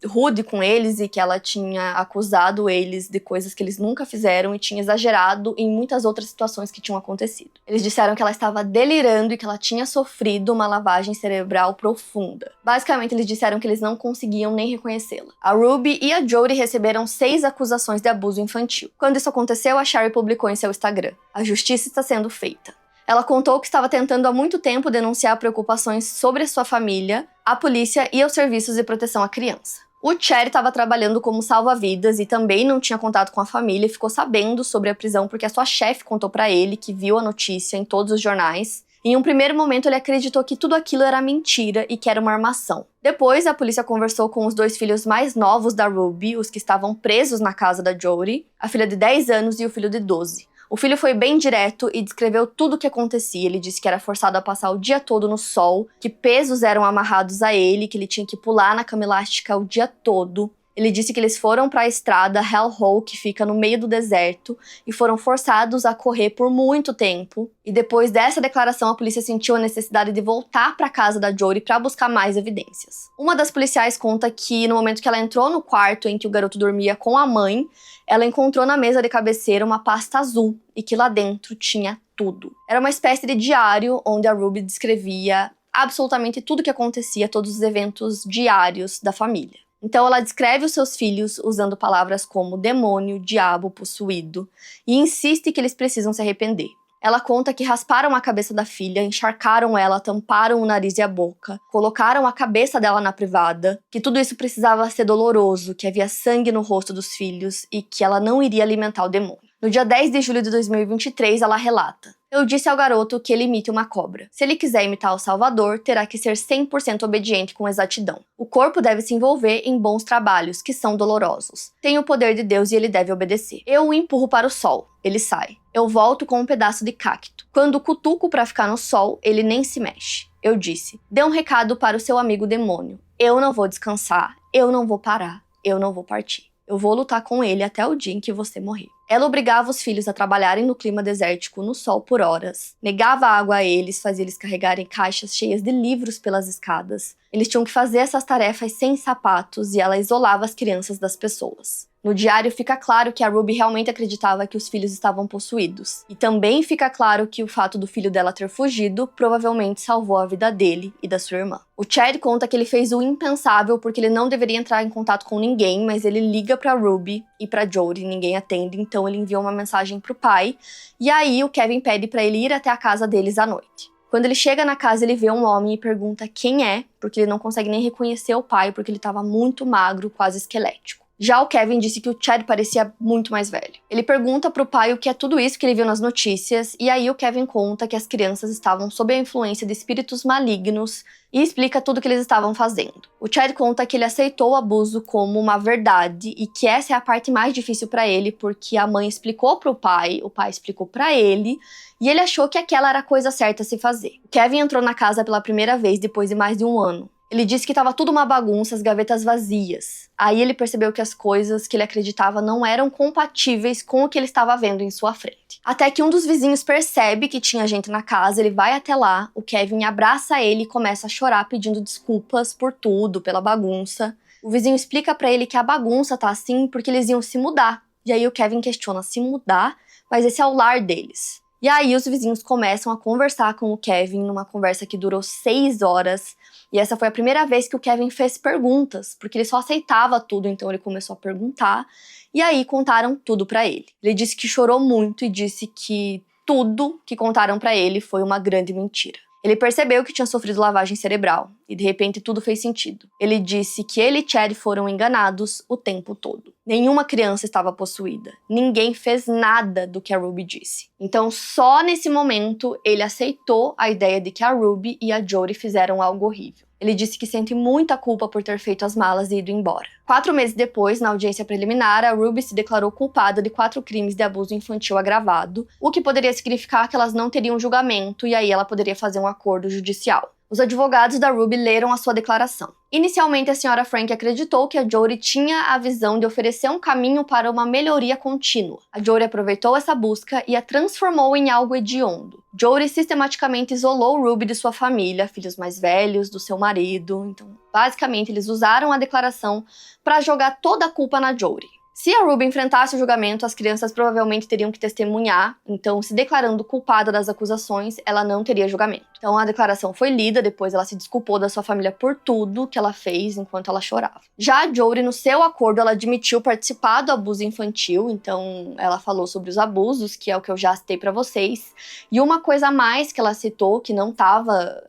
rude com eles e que ela tinha acusado eles de coisas que eles nunca fizeram e tinha exagerado em muitas outras situações que tinham acontecido. Eles disseram que ela estava delirando e que ela tinha sofrido uma lavagem cerebral profunda. Basicamente, eles disseram que eles não conseguiam nem reconhecê-la. A Ruby e a Jodie receberam 6 acusações de abuso infantil. Quando isso aconteceu, a Sherry publicou em seu Instagram: "A justiça está sendo feita. Ela contou que estava tentando há muito tempo denunciar preocupações sobre a sua família, a polícia e os serviços de proteção à criança. O Chad estava trabalhando como salva-vidas e também não tinha contato com a família e ficou sabendo sobre a prisão porque a sua chefe contou para ele que viu a notícia em todos os jornais. Em um primeiro momento, ele acreditou que tudo aquilo era mentira e que era uma armação. Depois, a polícia conversou com os 2 filhos mais novos da Ruby, os que estavam presos na casa da Jodie, a filha de 10 anos e o filho de 12. O filho foi bem direto e descreveu tudo o que acontecia. Ele disse que era forçado a passar o dia todo no sol, que pesos eram amarrados a ele, que ele tinha que pular na cama elástica o dia todo. Ele disse que eles foram para a estrada Hellhole, que fica no meio do deserto, e foram forçados a correr por muito tempo. E depois dessa declaração, a polícia sentiu a necessidade de voltar para a casa da Jodie para buscar mais evidências. Uma das policiais conta que no momento que ela entrou no quarto em que o garoto dormia com a mãe, ela encontrou na mesa de cabeceira uma pasta azul e que lá dentro tinha tudo. Era uma espécie de diário onde a Ruby descrevia absolutamente tudo o que acontecia, todos os eventos diários da família. Então ela descreve os seus filhos usando palavras como demônio, diabo, possuído, e insiste que eles precisam se arrepender. Ela conta que rasparam a cabeça da filha, encharcaram ela, tamparam o nariz e a boca, colocaram a cabeça dela na privada, que tudo isso precisava ser doloroso, que havia sangue no rosto dos filhos e que ela não iria alimentar o demônio. No dia 10 de julho de 2023, ela relata: "Eu disse ao garoto que ele imite uma cobra. Se ele quiser imitar o Salvador, terá que ser 100% obediente com exatidão. O corpo deve se envolver em bons trabalhos, que são dolorosos. Tem o poder de Deus e ele deve obedecer. Eu o empurro para o sol. Ele sai. Eu volto com um pedaço de cacto. Quando o cutuco para ficar no sol, ele nem se mexe. Eu disse: dê um recado para o seu amigo demônio. Eu não vou descansar. Eu não vou parar. Eu não vou partir. Eu vou lutar com ele até o dia em que você morrer." Ela obrigava os filhos a trabalharem no clima desértico no sol por horas, negava água a eles, fazia eles carregarem caixas cheias de livros pelas escadas. Eles tinham que fazer essas tarefas sem sapatos e ela isolava as crianças das pessoas. No diário fica claro que a Ruby realmente acreditava que os filhos estavam possuídos. E também fica claro que o fato do filho dela ter fugido provavelmente salvou a vida dele e da sua irmã. O Chad conta que ele fez o impensável porque ele não deveria entrar em contato com ninguém, mas ele liga pra Ruby e pra Jodie, ninguém atende, então ele enviou uma mensagem pro pai, e aí o Kevin pede pra ele ir até a casa deles à noite. Quando ele chega na casa, ele vê um homem e pergunta quem é, porque ele não consegue nem reconhecer o pai, porque ele estava muito magro, quase esquelético. Já o Kevin disse que o Chad parecia muito mais velho. Ele pergunta pro pai o que é tudo isso que ele viu nas notícias, e aí o Kevin conta que as crianças estavam sob a influência de espíritos malignos e explica tudo o que eles estavam fazendo. O Chad conta que ele aceitou o abuso como uma verdade e que essa é a parte mais difícil pra ele, porque a mãe explicou pro pai, o pai explicou pra ele, e ele achou que aquela era a coisa certa a se fazer. O Kevin entrou na casa pela primeira vez depois de mais de um ano. Ele disse que estava tudo uma bagunça, as gavetas vazias. Aí ele percebeu que as coisas que ele acreditava não eram compatíveis com o que ele estava vendo em sua frente. Até que um dos vizinhos percebe que tinha gente na casa, ele vai até lá, o Kevin abraça ele e começa a chorar pedindo desculpas por tudo, pela bagunça. O vizinho explica pra ele que a bagunça tá assim porque eles iam se mudar. E aí o Kevin questiona: se mudar? Mas esse é o lar deles. E aí os vizinhos começam a conversar com o Kevin numa conversa que durou 6 horas. E essa foi a primeira vez que o Kevin fez perguntas, porque ele só aceitava tudo, então ele começou a perguntar. E aí contaram tudo pra ele. Ele disse que chorou muito e disse que tudo que contaram pra ele foi uma grande mentira. Ele percebeu que tinha sofrido lavagem cerebral e de repente tudo fez sentido. Ele disse que ele e Chad foram enganados o tempo todo. Nenhuma criança estava possuída. Ninguém fez nada do que a Ruby disse. Então só nesse momento ele aceitou a ideia de que a Ruby e a Jodie fizeram algo horrível. Ele disse que sente muita culpa por ter feito as malas e ido embora. 4 meses depois, na audiência preliminar, a Ruby se declarou culpada de 4 crimes de abuso infantil agravado, o que poderia significar que elas não teriam julgamento e aí ela poderia fazer um acordo judicial. Os advogados da Ruby leram a sua declaração. Inicialmente, a senhora Frank acreditou que a Jodie tinha a visão de oferecer um caminho para uma melhoria contínua. A Jodie aproveitou essa busca e a transformou em algo hediondo. Jodie sistematicamente isolou Ruby de sua família, filhos mais velhos, do seu marido. Então, basicamente, eles usaram a declaração para jogar toda a culpa na Jodie. Se a Ruby enfrentasse o julgamento, as crianças provavelmente teriam que testemunhar, então, se declarando culpada das acusações, ela não teria julgamento. Então, a declaração foi lida, depois ela se desculpou da sua família por tudo que ela fez enquanto ela chorava. Já a Jodie, no seu acordo, ela admitiu participar do abuso infantil, então ela falou sobre os abusos, que é o que eu já citei pra vocês. E uma coisa a mais que ela citou, que não estava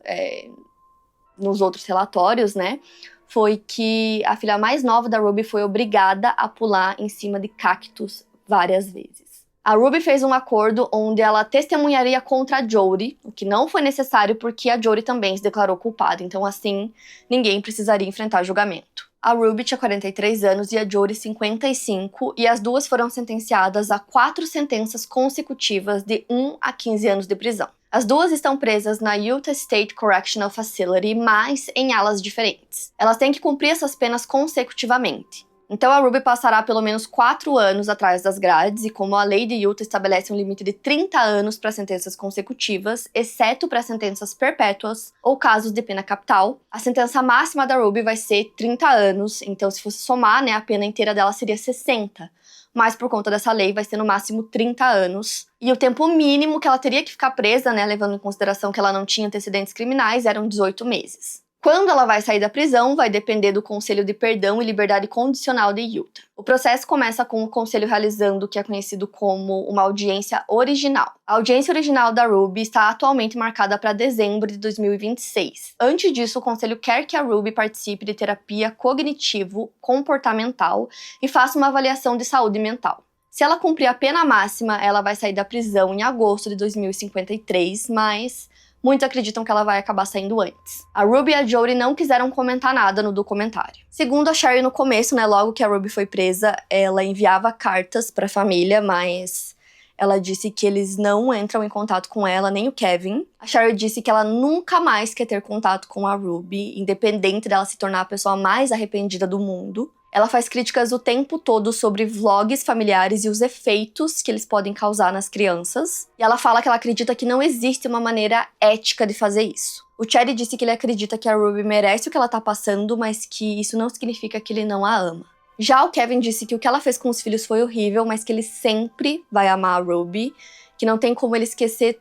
nos outros relatórios, né? Foi que a filha mais nova da Ruby foi obrigada a pular em cima de cactos várias vezes. A Ruby fez um acordo onde ela testemunharia contra a Jodie, o que não foi necessário porque a Jodie também se declarou culpada, então assim, ninguém precisaria enfrentar julgamento. A Ruby tinha 43 anos e a Jodie 55, e as duas foram sentenciadas a 4 sentenças consecutivas de 1 a 15 anos de prisão. As duas estão presas na Utah State Correctional Facility, mas em alas diferentes. Elas têm que cumprir essas penas consecutivamente. Então a Ruby passará pelo menos 4 anos atrás das grades, e como a lei de Utah estabelece um limite de 30 anos para sentenças consecutivas, exceto para sentenças perpétuas ou casos de pena capital, a sentença máxima da Ruby vai ser 30 anos, então se fosse somar, né, a pena inteira dela seria 60. Mas por conta dessa lei vai ser no máximo 30 anos. E o tempo mínimo que ela teria que ficar presa, né, levando em consideração que ela não tinha antecedentes criminais, eram 18 meses. Quando ela vai sair da prisão, vai depender do Conselho de Perdão e Liberdade Condicional de Utah. O processo começa com o conselho realizando o que é conhecido como uma audiência original. A audiência original da Ruby está atualmente marcada para dezembro de 2026. Antes disso, o conselho quer que a Ruby participe de terapia cognitivo-comportamental e faça uma avaliação de saúde mental. Se ela cumprir a pena máxima, ela vai sair da prisão em agosto de 2053, mas muitos acreditam que ela vai acabar saindo antes. A Ruby e a Jodie não quiseram comentar nada no documentário. Segundo a Sherry no começo, né, logo que a Ruby foi presa, ela enviava cartas para a família, mas ela disse que eles não entram em contato com ela, nem o Kevin. A Sherry disse que ela nunca mais quer ter contato com a Ruby, independente dela se tornar a pessoa mais arrependida do mundo. Ela faz críticas o tempo todo sobre vlogs familiares e os efeitos que eles podem causar nas crianças. E ela fala que ela acredita que não existe uma maneira ética de fazer isso. O Chad disse que ele acredita que a Ruby merece o que ela tá passando, mas que isso não significa que ele não a ama. Já o Kevin disse que o que ela fez com os filhos foi horrível, mas que ele sempre vai amar a Ruby, que não tem como ele esquecer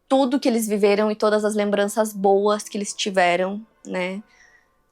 tudo que eles viveram e todas as lembranças boas que eles tiveram, né,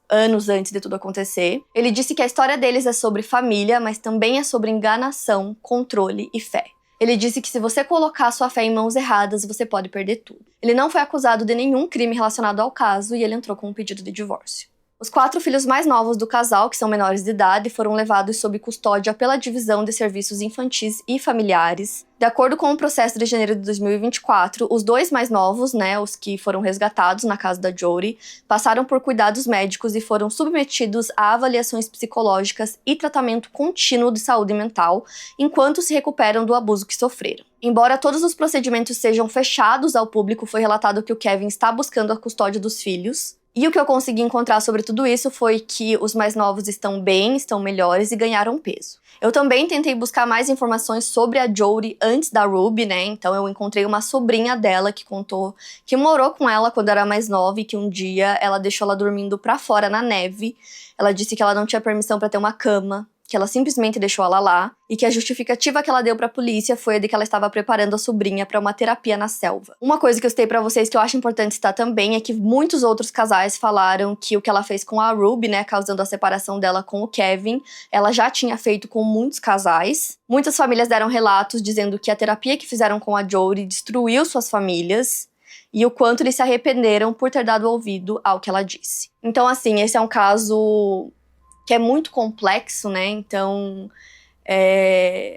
anos antes de tudo acontecer. Ele disse que a história deles é sobre família, mas também é sobre enganação, controle e fé. Ele disse que se você colocar sua fé em mãos erradas, você pode perder tudo. Ele não foi acusado de nenhum crime relacionado ao caso e ele entrou com um pedido de divórcio. Os 4 filhos mais novos do casal, que são menores de idade, foram levados sob custódia pela Divisão de Serviços Infantis e Familiares. De acordo com o processo de janeiro de 2024, os 2 mais novos, né, os que foram resgatados na casa da Jodie, passaram por cuidados médicos e foram submetidos a avaliações psicológicas e tratamento contínuo de saúde mental, enquanto se recuperam do abuso que sofreram. Embora todos os procedimentos sejam fechados ao público, foi relatado que o Kevin está buscando a custódia dos filhos. E o que eu consegui encontrar sobre tudo isso foi que os mais novos estão bem, estão melhores e ganharam peso. Eu também tentei buscar mais informações sobre a Jodie antes da Ruby, né? Então eu encontrei uma sobrinha dela que contou que morou com ela quando era mais nova e que um dia ela deixou ela dormindo pra fora na neve. Ela disse que ela não tinha permissão pra ter uma cama, que ela simplesmente deixou ela lá, e que a justificativa que ela deu pra polícia foi a de que ela estava preparando a sobrinha pra uma terapia na selva. Uma coisa que eu citei pra vocês que eu acho importante citar também é que muitos outros casais falaram que o que ela fez com a Ruby, né, causando a separação dela com o Kevin, ela já tinha feito com muitos casais. Muitas famílias deram relatos dizendo que a terapia que fizeram com a Jodie destruiu suas famílias, e o quanto eles se arrependeram por ter dado ouvido ao que ela disse. Então, assim, esse é um caso que é muito complexo, né? Então,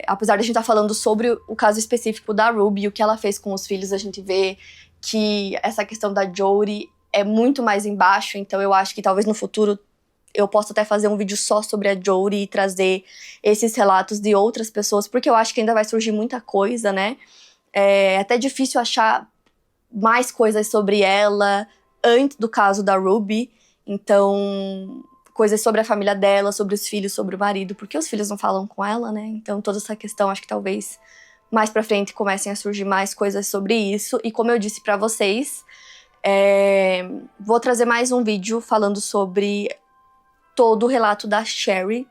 apesar de a gente estar falando sobre o caso específico da Ruby e o que ela fez com os filhos, a gente vê que essa questão da Jodie é muito mais embaixo. Então, eu acho que talvez no futuro eu possa até fazer um vídeo só sobre a Jodie e trazer esses relatos de outras pessoas, porque eu acho que ainda vai surgir muita coisa, né? É até difícil achar mais coisas sobre ela antes do caso da Ruby. Então, coisas sobre a família dela, sobre os filhos, sobre o marido, porque os filhos não falam com ela, né? Então toda essa questão, acho que talvez mais pra frente comecem a surgir mais coisas sobre isso. E como eu disse pra vocês, vou trazer mais um vídeo falando sobre todo o relato da Sherry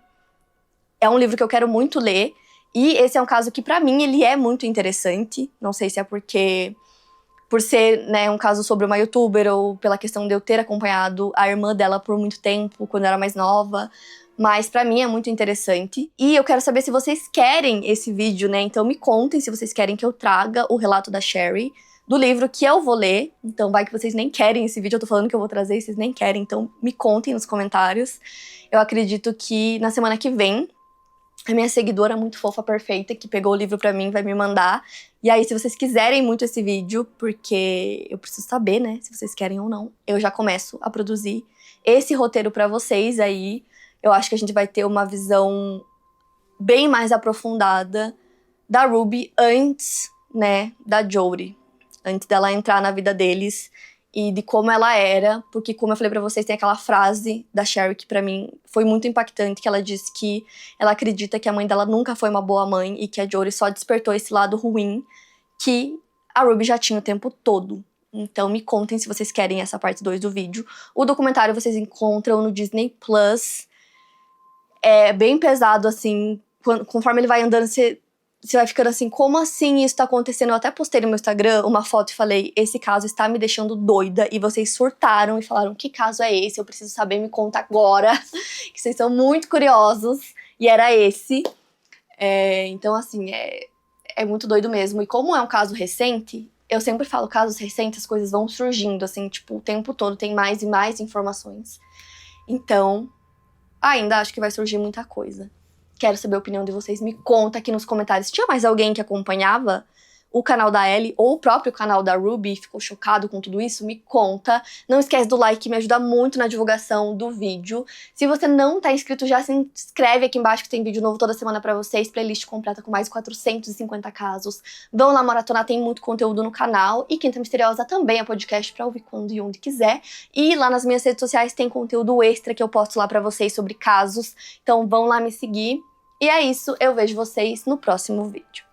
É um livro que eu quero muito ler. E esse é um caso que, pra mim, ele é muito interessante. Não sei se é por ser, né, um caso sobre uma youtuber ou pela questão de eu ter acompanhado a irmã dela por muito tempo, quando eu era mais nova. Mas pra mim é muito interessante. E eu quero saber se vocês querem esse vídeo, né? Então me contem se vocês querem que eu traga o relato da Sherry, do livro que eu vou ler. Então vai que vocês nem querem esse vídeo, eu tô falando que eu vou trazer e vocês nem querem. Então me contem nos comentários. Eu acredito que na semana que vem, a minha seguidora muito fofa, perfeita, que pegou o livro pra mim, vai me mandar. E aí, se vocês quiserem muito esse vídeo, porque eu preciso saber, né, se vocês querem ou não, eu já começo a produzir esse roteiro pra vocês aí. Eu acho que a gente vai ter uma visão bem mais aprofundada da Ruby antes, né, da Jory. Antes dela entrar na vida deles e de como ela era, porque como eu falei pra vocês, tem aquela frase da Sherry que pra mim foi muito impactante, que ela disse que ela acredita que a mãe dela nunca foi uma boa mãe e que a Jory só despertou esse lado ruim que a Ruby já tinha o tempo todo. Então me contem se vocês querem essa parte 2 do vídeo. O documentário vocês encontram no Disney Plus. É bem pesado, assim, conforme ele vai andando, você vai ficando assim, como assim isso tá acontecendo? Eu até postei no meu Instagram uma foto e falei, esse caso está me deixando doida. E vocês surtaram e falaram, que caso é esse? Eu preciso saber, me conta agora. Que vocês são muito curiosos. E era esse. Então, assim, é muito doido mesmo. E como é um caso recente, eu sempre falo, casos recentes, as coisas vão surgindo, assim, tipo, o tempo todo tem mais e mais informações. Então, ainda acho que vai surgir muita coisa. Quero saber a opinião de vocês. Me conta aqui nos comentários. Tinha mais alguém que acompanhava o canal da Ellie ou o próprio canal da Ruby e ficou chocado com tudo isso? Me conta. Não esquece do like, que me ajuda muito na divulgação do vídeo. Se você não tá inscrito, já se inscreve aqui embaixo que tem vídeo novo toda semana pra vocês. Playlist completa com mais de 450 casos. Vão lá maratonar, tem muito conteúdo no canal. E Quinta Misteriosa também é podcast pra ouvir quando e onde quiser. E lá nas minhas redes sociais tem conteúdo extra que eu posto lá pra vocês sobre casos. Então vão lá me seguir. E é isso, eu vejo vocês no próximo vídeo.